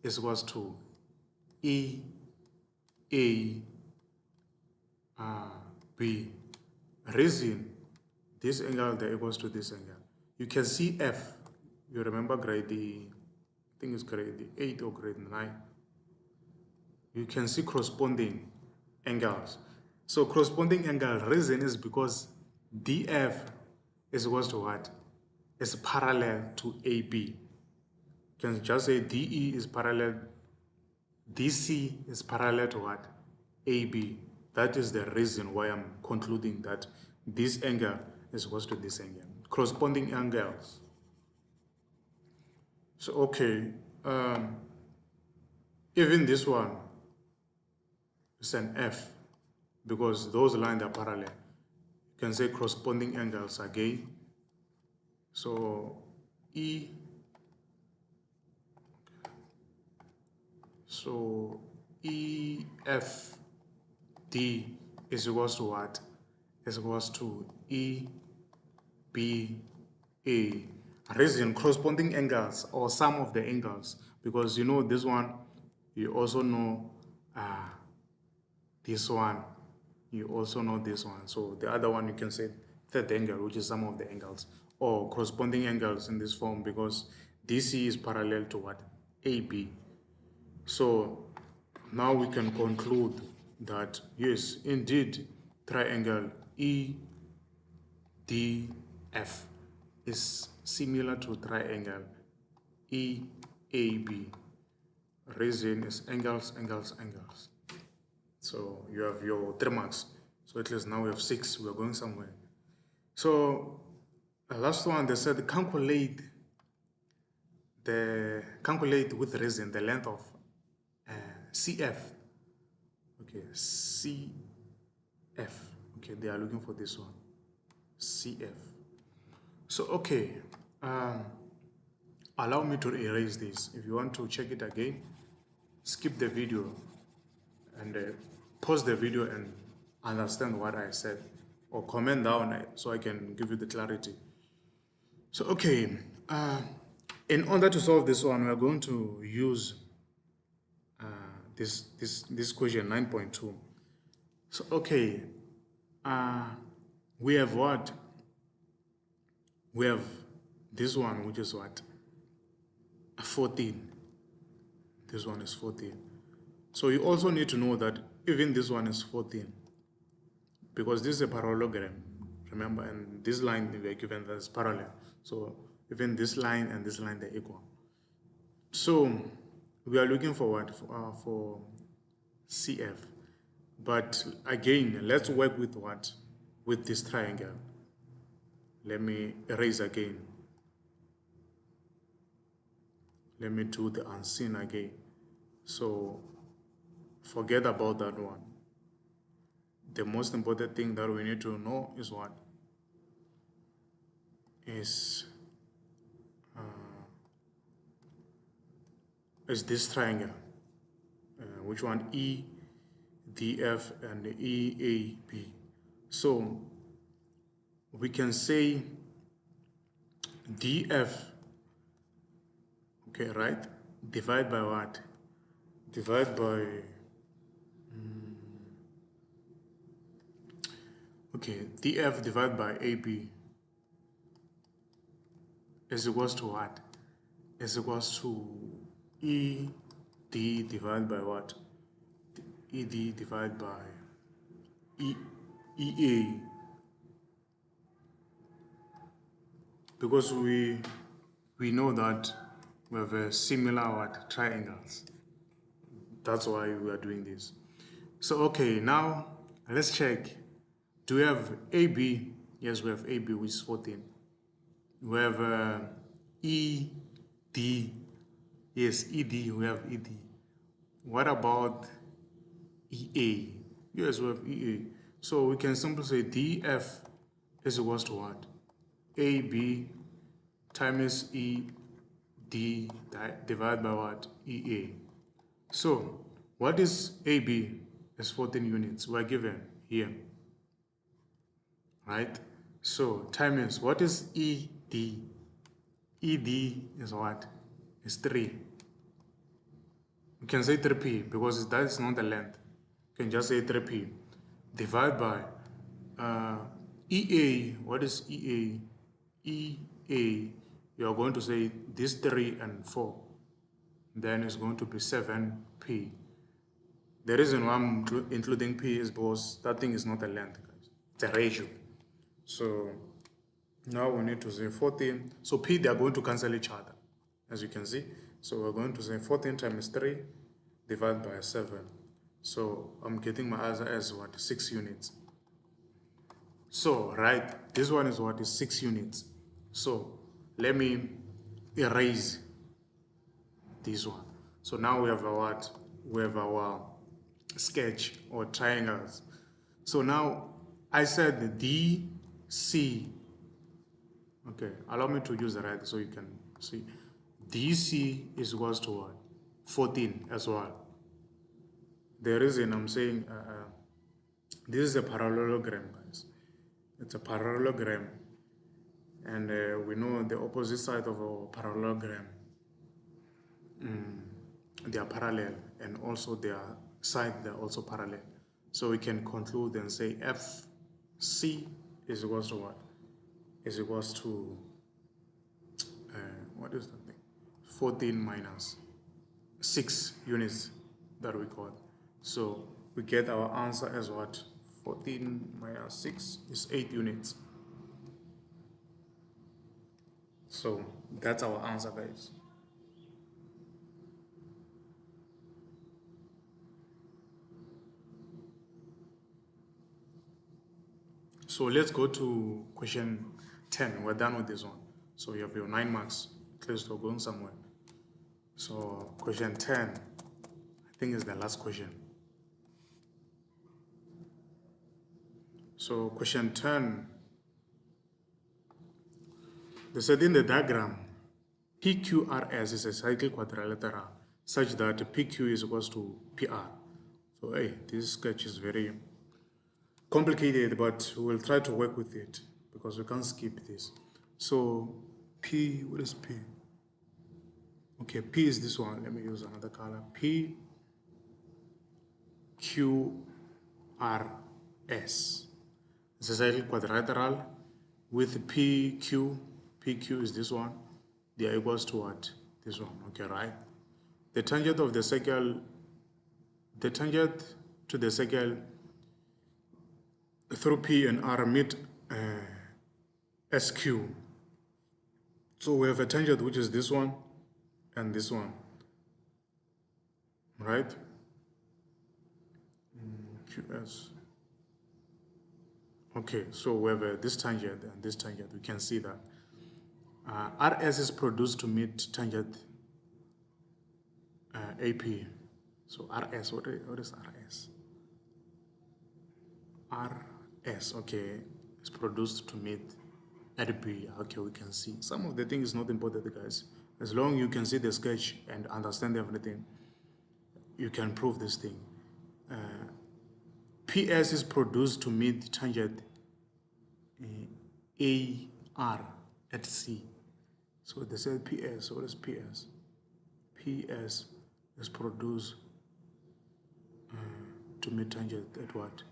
is equals to EAB. Reason, this angle there equals to this angle. You can see F. You remember grade I think it's grade 8 or grade 9. You can see corresponding angles. So corresponding angle, reason is because DF is equals to what? Is parallel to AB. You can just say DE is parallel, DC is parallel to what? AB. That is the reason why I'm concluding that this angle is equals to this angle. Corresponding angles. So okay, even this one is an F because those lines are parallel. You can say corresponding angles again. So EFD is equals to what? Is equals to EBA. Reason, corresponding angles or sum of the angles, because you know this one, you also know this one, you also know this one. So the other one you can say third angle, which is sum of the angles, or corresponding angles in this form, because DC is parallel to what? AB. So now we can conclude that yes, indeed, triangle EDF is similar to triangle EAB. Reason is angles, angles, angles. So you have your 3 marks. So at least now we have 6. We are going somewhere. So the last one, they said calculate with reason the length of CF. Okay, CF. Okay, they are looking for this one. CF. So okay, allow me to erase this. If you want to check it again, skip the video and pause the video and understand what I said. or comment down so I can give you the clarity. So, okay, in order to solve this one, we are going to use this question 9.2. So, okay, we have what? We have this one, which is what? 14. This one is 14. So you also need to know that even this one is 14, because this is a parallelogram, remember, and this line we are given that is parallel. So even this line and this line, they're equal. So we are looking for what? For CF. But again, let's work with what? With this triangle. Let me erase again. Let me do the unseen again. So forget about that one. The most important thing that we need to know is what? Is this triangle. Which one? EDF and EAB. So we can say DF, okay, right? Divide by what? Divide by, okay, DF divided by AB is equals to what? Is equals to ED divided by what? ED divided by EA. Because we know that we have a similar what? Triangles. That's why we are doing this. So okay, now let's check. Do we have AB? Yes, we have AB, which is 14. We have ED. Yes, ED, we have ED. What about EA? Yes, we have EA. So we can simply say DF is equals to what? AB times ED divided by what? EA. So what is AB? Is 14 units. We're given here. Right? So times what is ED? ED is what? Is 3. You can say 3p because that is not the length. You can just say 3p. Divide by EA. What is EA? EA, you are going to say this 3 and 4. Then it's going to be 7p. The reason why I'm including p is because that thing is not a length, guys. It's a ratio. So now we need to say 14. So p, they are going to cancel each other, as you can see. So we're going to say 14 times 3 divided by 7. So I'm getting my answer as what? 6 units. So, right, this one is what? Is 6 units. So let me erase this one. So now we have our what? We have our sketch or triangles. So now I said DC. Okay, allow me to use the right so you can see. DC is equals to what? 14 as well. The reason I'm saying this is a parallelogram, guys. It's a parallelogram, and we know the opposite side of a parallelogram. They are parallel, and also their side they are also parallel. So we can conclude and say FC is equals to what? Is equals to what is that thing? 14 minus 6 units that we got. So we get our answer as what? 14 minus 6 is 8 units. So that's our answer, guys. So let's go to question 10. We're done with this one. So you have your 9 marks, close to going somewhere. So question 10, I think is the last question. So question 10, they said in the diagram, PQRS is a cyclic quadrilateral such that PQ is equals to PR. So hey, this sketch is very complicated, but we'll try to work with it because we can't skip this. So P, what is P? Okay, P is this one. Let me use another color. P, Q, R, S. It's a cyclic quadrilateral with PQ. PQ is this one. They are equals to what? This one. Okay, right? The tangent of the circle, the tangent to the circle through P and R meet SQ. So we have a tangent which is this one and this one, right? QS. Okay, so we have this tangent and this tangent. We can see that RS is produced to meet tangent AP. So RS, what is RS? RS, okay, is produced to meet AP. Okay, we can see. Some of the things is not important, guys. As long as you can see the sketch and understand everything, you can prove this thing. PS is produced to meet tangent AR at C. So they said PS. What is PS? PS is produced to meet tangent at what?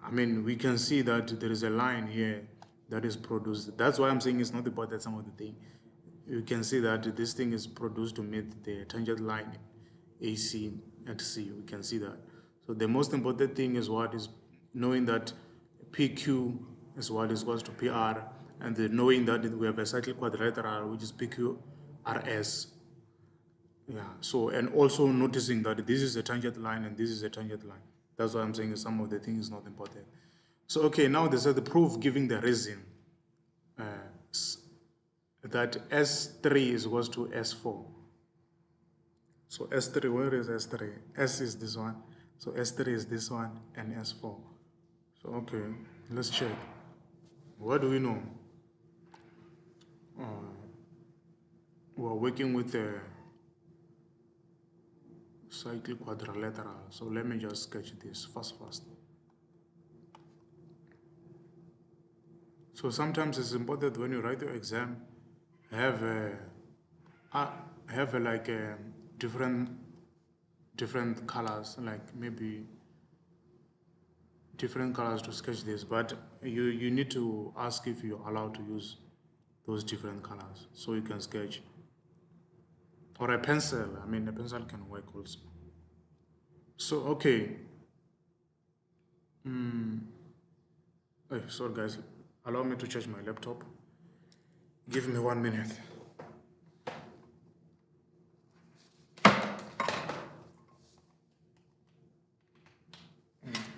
I mean, we can see that there is a line here that is produced. That's why I'm saying it's not important, some of the thing. You can see that this thing is produced to meet the tangent line AC at C. We can see that. So the most important thing is what is knowing that PQ is what is equals to PR, and then knowing that we have a cyclic quadrilateral which is PQRS. Yeah. So, and also noticing that this is a tangent line and this is a tangent line. That's why I'm saying some of the things is not important. So okay, now they said the proof giving the reason that S3 is equals to S4. So S3, where is S3? S is this one. So S3 is this one and S4. So okay, let's check. What do we know? We're working with a cyclic quadrilateral. So let me just sketch this first. So sometimes it's important when you write your exam, have like different colors, like maybe different colors to sketch this, but you need to ask if you're allowed to use those different colors so you can sketch. Or a pencil, I mean a pencil can work also. So okay. Hey, sorry guys, allow me to charge my laptop. Give me 1 minute.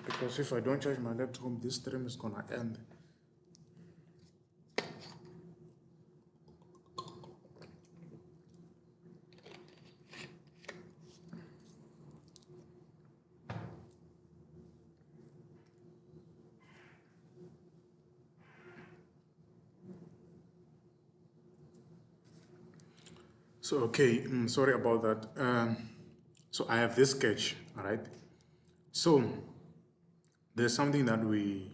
Because if I don't charge my laptop, this stream is gonna end. So okay, sorry about that. So I have this sketch, all right? So there's something that we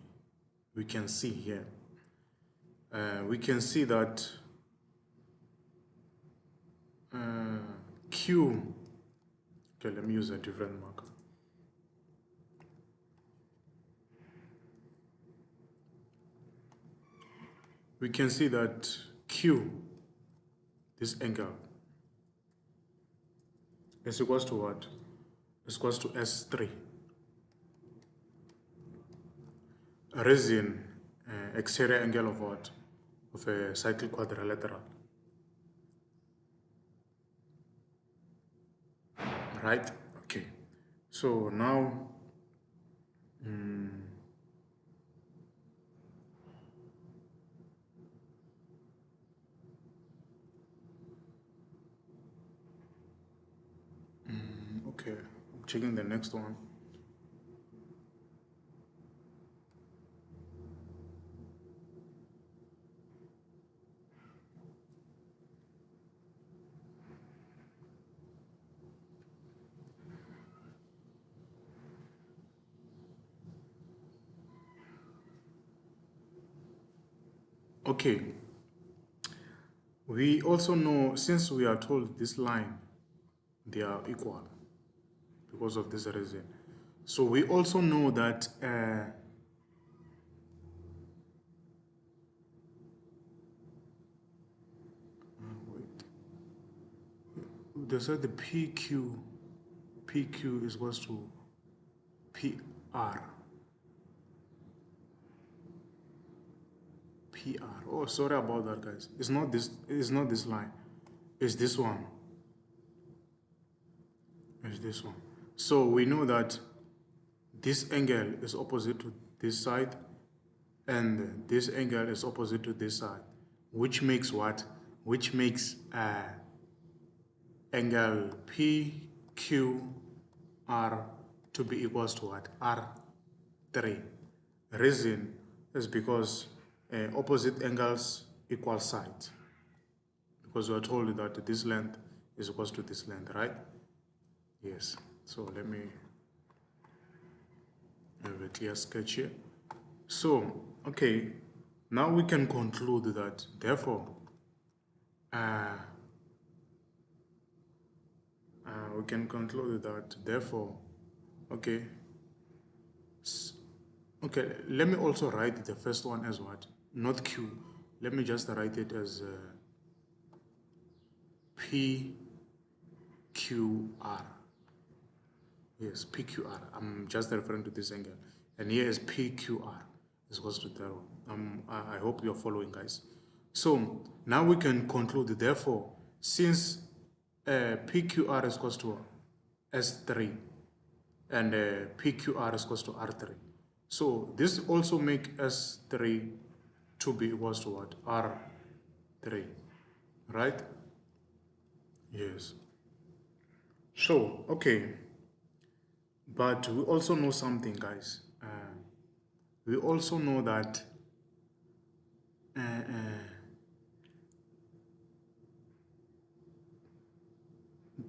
can see here. We can see that Q, okay, let me use a different marker. We can see that Q, this angle, is equals to what? Is equals to S3. Reason exterior angle of what? Of a cyclic quadrilateral. Right? Okay. So now okay, I'm checking the next one. okay, we also know, since we are told this line, they are equal because of this reason. So we also know that wait, they said the PQ is equals to PR. Oh, sorry about that, guys. It's not this. It's not this line. It's this one. It's this one. So we know that this angle is opposite to this side, and this angle is opposite to this side, which makes what? Which makes angle PQR to be equals to what? R3. Reason is because opposite angles equal sides. Because we are told that this length is equals to this length, right? Yes. So let me have a clear sketch here. So, okay, now we can conclude that, therefore, okay, okay, let me also write the first one as what? Not Q. Let me just write it as PQR. Yes, PQR. I'm just referring to this angle. And here is PQR. Is equals to that one. I hope you're following, guys. So now we can conclude, therefore, since PQR is equals to S3 and PQR is equals to R3. So this also make S3 to be equals to what? R3, right? Yes. So, okay. But we also know something, guys. We also know that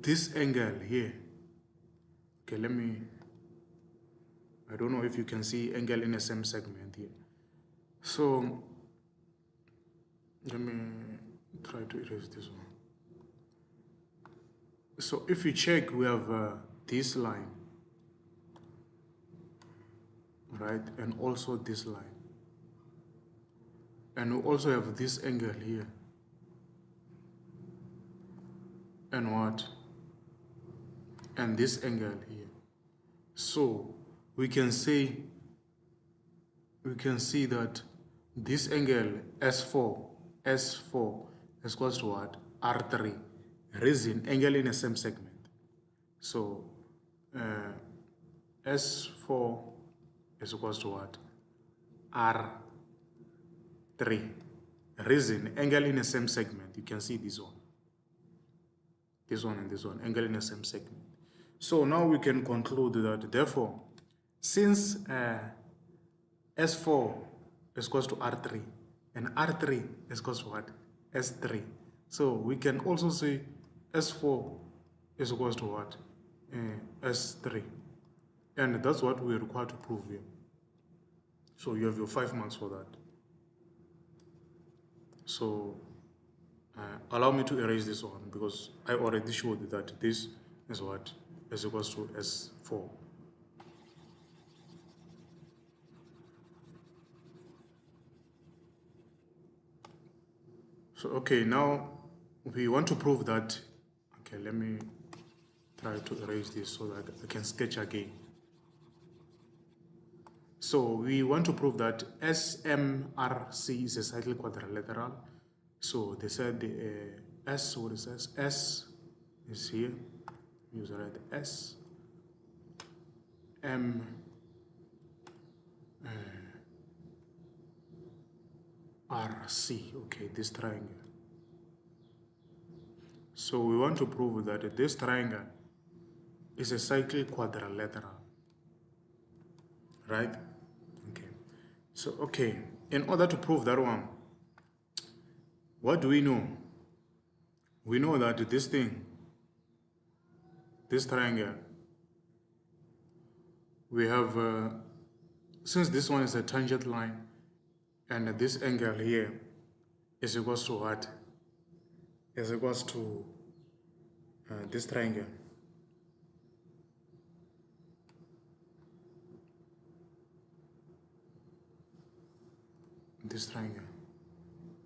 this angle here, okay, I don't know if you can see angle in the same segment here. So let me try to erase this one. So if you check, we have this line, right? And also this line. And we also have this angle here. And what? And this angle here. So we can see that this angle S4 is equals to what? R3. Reason, angle in the same segment. So S4 is equals to what? R3. Reason, angle in the same segment. You can see this one. This one and this one, angle in the same segment. So now we can conclude that, therefore, since S4 is equals to R3 and R3 is equals to what? S3. So we can also say S4 is equals to what? S3. And that's what we're required to prove here. So you have your 5 marks for that. So allow me to erase this one because I already showed that this is what? Is equals to S4. So, okay, now we want to prove that. Okay, let me try to erase this so that I can sketch again. So we want to prove that SMRC is a cyclic quadrilateral. So they said the S, what it says, S is here. Use write S M RC. Okay, this triangle. So we want to prove that this triangle is a cyclic quadrilateral, right? Okay. So, okay, in order to prove that one, what do we know? We know that this thing, this triangle, we have, since this one is a tangent line, and this angle here is equals to what? Is equals to this triangle. This triangle.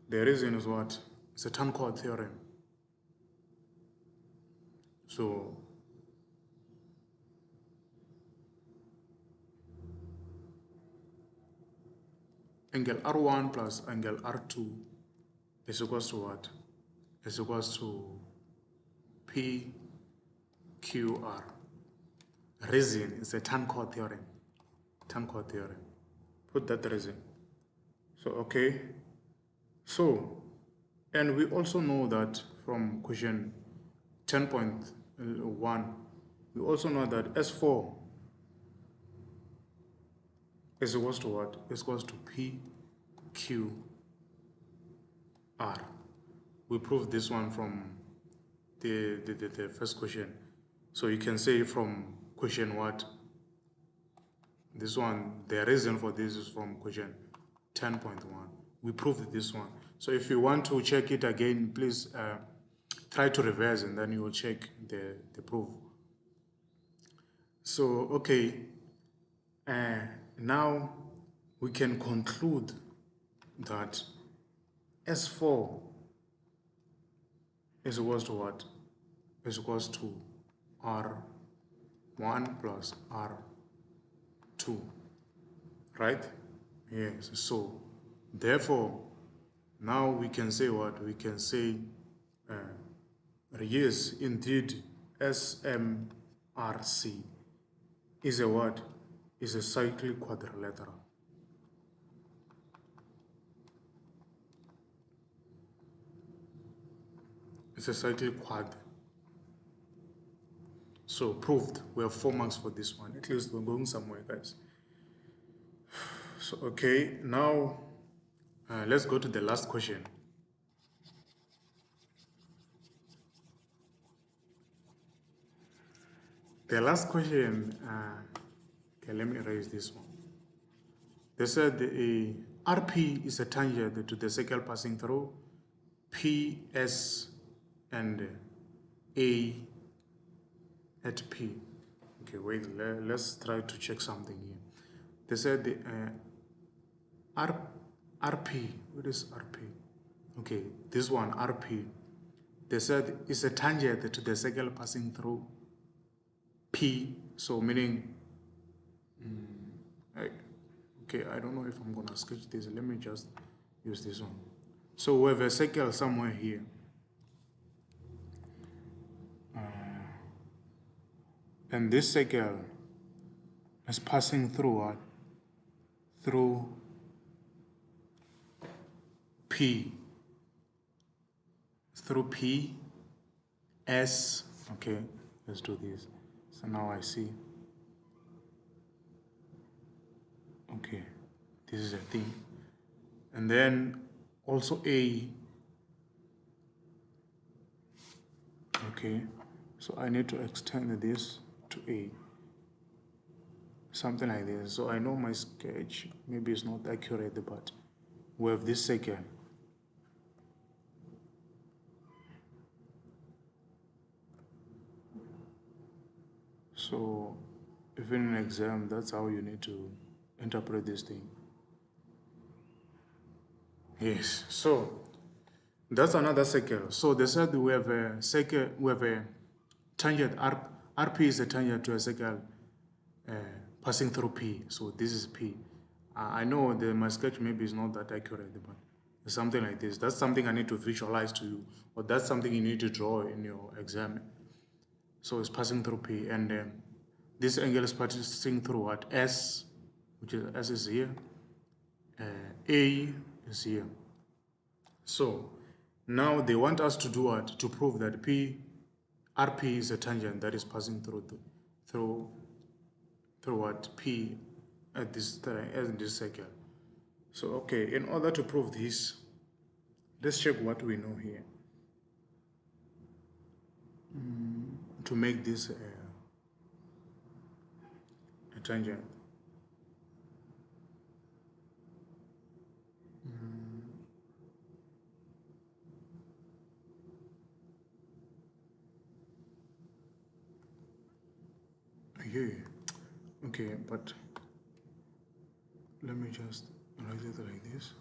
The reason is what? It's a term called theorem. So angle R1 plus angle R2 is equals to what? Is equals to PQR. Reason is a term called theorem. Term called theorem. Put that reason. So okay. So, and we also know that from question 10.1, we also know that S4 is equals to what? Is equals to PQR. We proved this one from the first question. So you can say from question what? This one, the reason for this is from question 10.1. We proved this one. So if you want to check it again, please try to reverse and then you will check the proof. So, okay, now we can conclude that S4 is equals to what? Is equals to R1 plus R2, right? Yes, so therefore, now we can say what? We can say, yes, indeed, SMRC is a what? Is a cyclic quadrilateral. It's a cyclic quad. So proved. We have 4 marks for this one. At least we're going somewhere, guys. So okay, now let's go to the last question. The last question, okay, let me erase this one. They said RP is a tangent to the circle passing through PS and A at P. Okay, wait, let's try to check something here. They said the RP, what is RP? Okay, this one, RP, they said is a tangent to the circle passing through P, so meaning, okay, I don't know if I'm gonna sketch this. Let me just use this one. So we have a circle somewhere here. And this circle is passing through what? Through P. Through P, S. Okay, let's do this. So now I see. Okay, this is a thing. And then also A. Okay, so I need to extend this to A. Something like this. So I know my sketch, maybe it's not accurate, but we have this circle. So even in an exam, that's how you need to interpret this thing. Yes, so that's another circle. So they said we have a circle, we have a tangent, RP is a tangent to a circle passing through P. So this is P. I know my sketch maybe is not that accurate, but it's something like this. That's something I need to visualize to you, or that's something you need to draw in your exam. So it's passing through P, and this angle is passing through what? S, which is S is here, A is here. So now they want us to do what? To prove that RP is a tangent that is passing through what? P at this circle. So okay, in order to prove this, let's check what we know here. To make this a tangent. here. Okay, but let me just write it like this.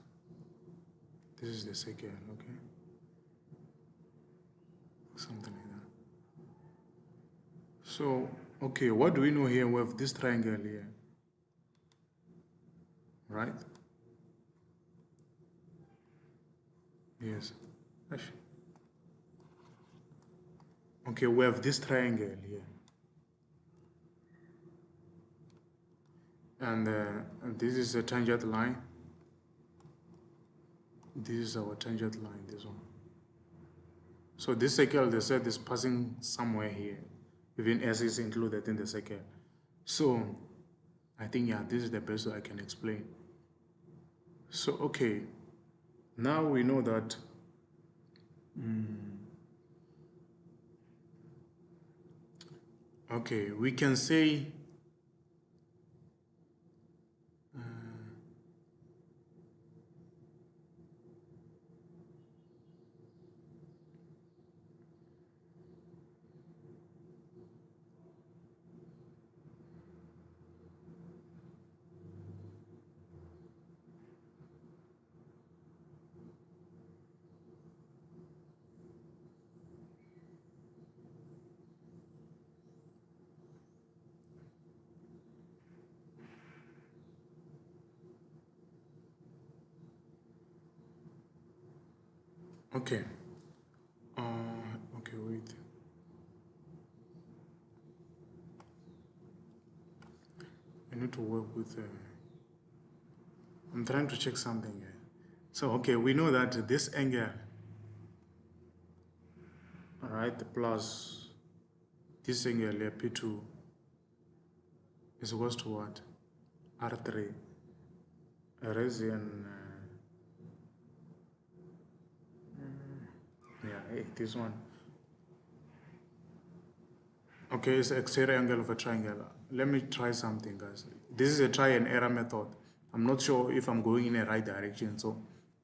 This is the second, okay? Something like that. So, okay, what do we know here? We have this triangle here, right? Yes. Okay, we have this triangle here. And this is a tangent line. This is our tangent line, this one. So this circle, they said, is passing somewhere here. Even S is included in the circle. So I think, yeah, this is the best way I can explain. So, okay, now we know that okay, we can say okay. Okay, wait. I need to work with. I'm trying to check something here. So, okay, we know that this angle, all right, plus this angle here, P2, is equals to what? R3. Reason, yeah, this one. Okay, it's exterior angle of a triangle. Let me try something, guys. This is a try and error method. I'm not sure if I'm going in the right direction. So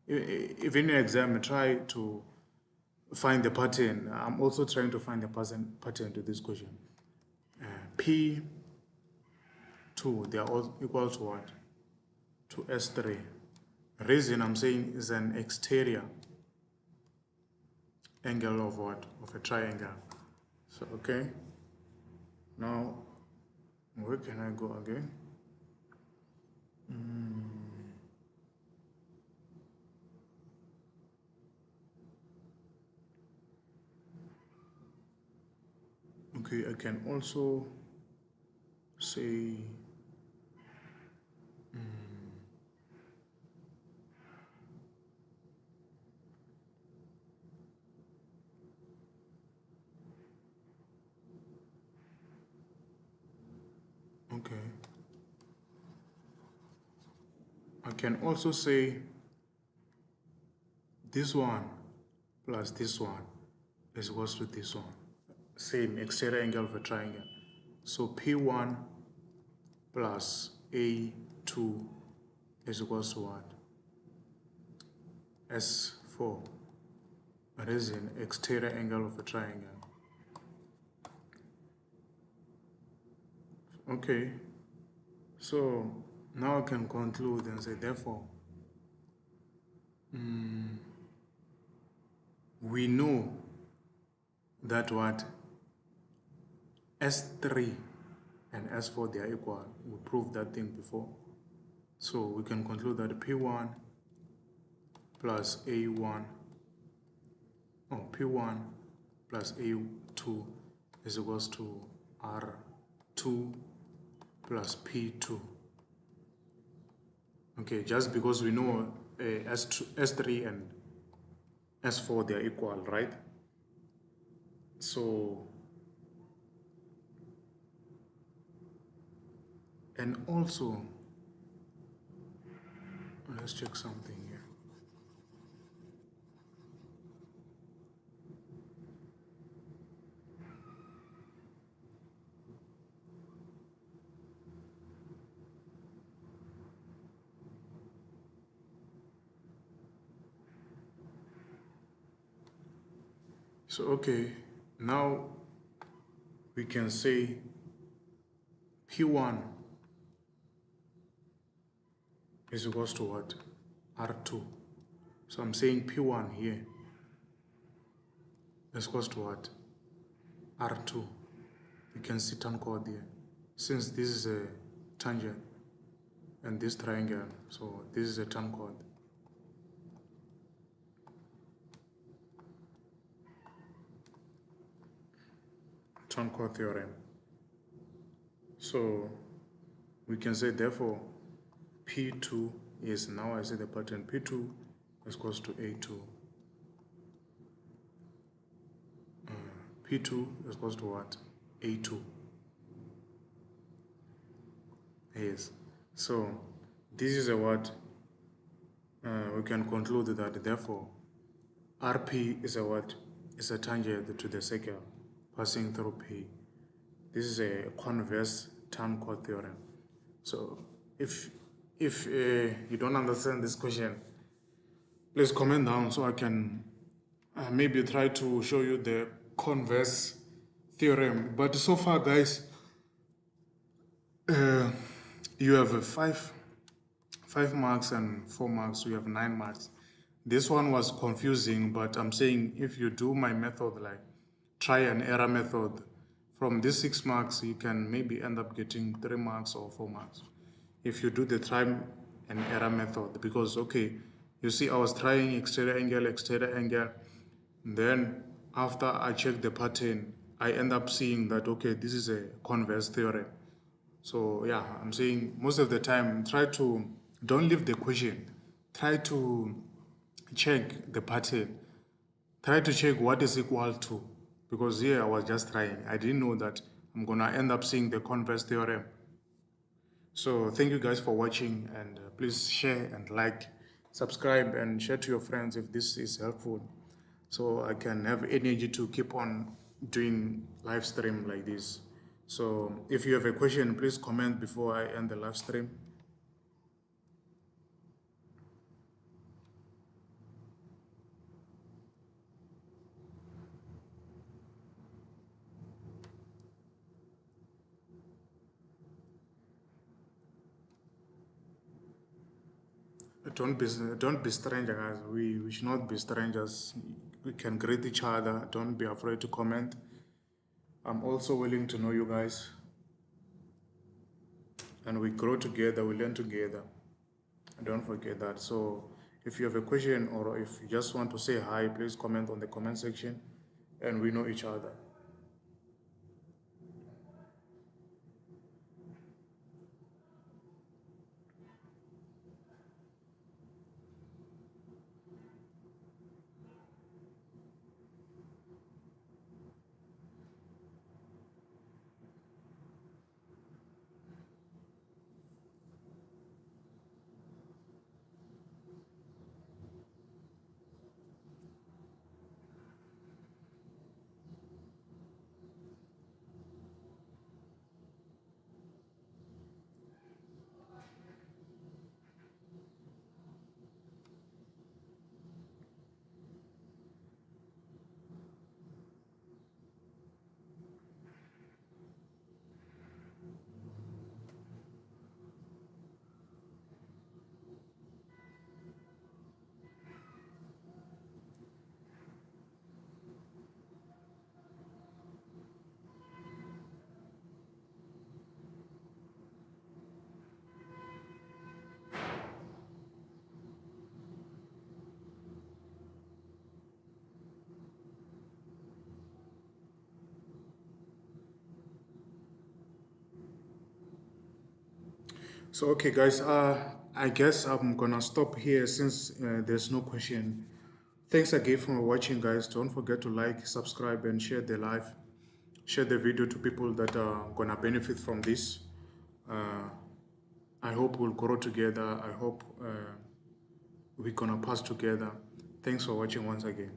if in an exam, I try to find the pattern. I'm also trying to find the pattern to this question. P2, they are all equal to what? To S3. Reason I'm saying is an exterior angle of what? Of a triangle. So, okay. Now, where can I go again? Okay, I can also say okay. I can also say this one plus this one is equals to this one. Same exterior angle of a triangle. So P1 plus A2 is equals to what? S4. That is an exterior angle of a triangle. Okay. So now I can conclude and say, therefore, we know that what S3 and S4, they are equal. We proved that thing before. So we can conclude that P1 plus A1, P1 plus A2 is equals to R2 plus P2. Okay, just because we know S3 and S4, they are equal, right? So, and also, let's check something here. So, okay, now we can say P1 is equals to what? R2. So I'm saying P1 here is equals to what? R2. You can see tan chord here. Since this is a tangent and this triangle, so this is a tan chord. Tan chord theorem. So we can say therefore P2 is, now I say the pattern, P2 is equals to A2. P2 is equals to what? A2. Yes. So this is a what? We can conclude that therefore RP is a what? Is a tangent to the circle passing through P. This is a converse tan chord theorem. So if you don't understand this question, please comment down so I can maybe try to show you the converse theorem. But so far, guys, you have 5 marks and 4 marks. You have 9 marks. This one was confusing, but I'm saying if you do my method, like try and error method, from these 6 marks, you can maybe end up getting 3 marks or 4 marks. If you do the try and error method, because, okay, you see I was trying exterior angle, then after I check the pattern, I end up seeing that, okay, this is a converse theorem. So yeah, I'm saying most of the time, don't leave the question, try to check the pattern, try to check what is equal to, because here I was just trying. I didn't know that I'm gonna end up seeing the converse theorem. So thank you guys for watching, and please share and like, subscribe and share to your friends if this is helpful, so I can have energy to keep on doing live stream like this. So if you have a question, please comment before I end the live stream. Don't be strangers, guys. We should not be strangers. We can greet each other. Don't be afraid to comment. I'm also willing to know you guys, and we grow together, we learn together. Don't forget that. So if you have a question or if you just want to say hi, please comment on the comment section, and we know each other. So okay guys, I guess I'm gonna stop here since there's no question. Thanks again for watching, guys. Don't forget to like, subscribe and share the live, share the video to people that are gonna benefit from this. I hope we'll grow together. I hope we're gonna pass together. Thanks for watching once again.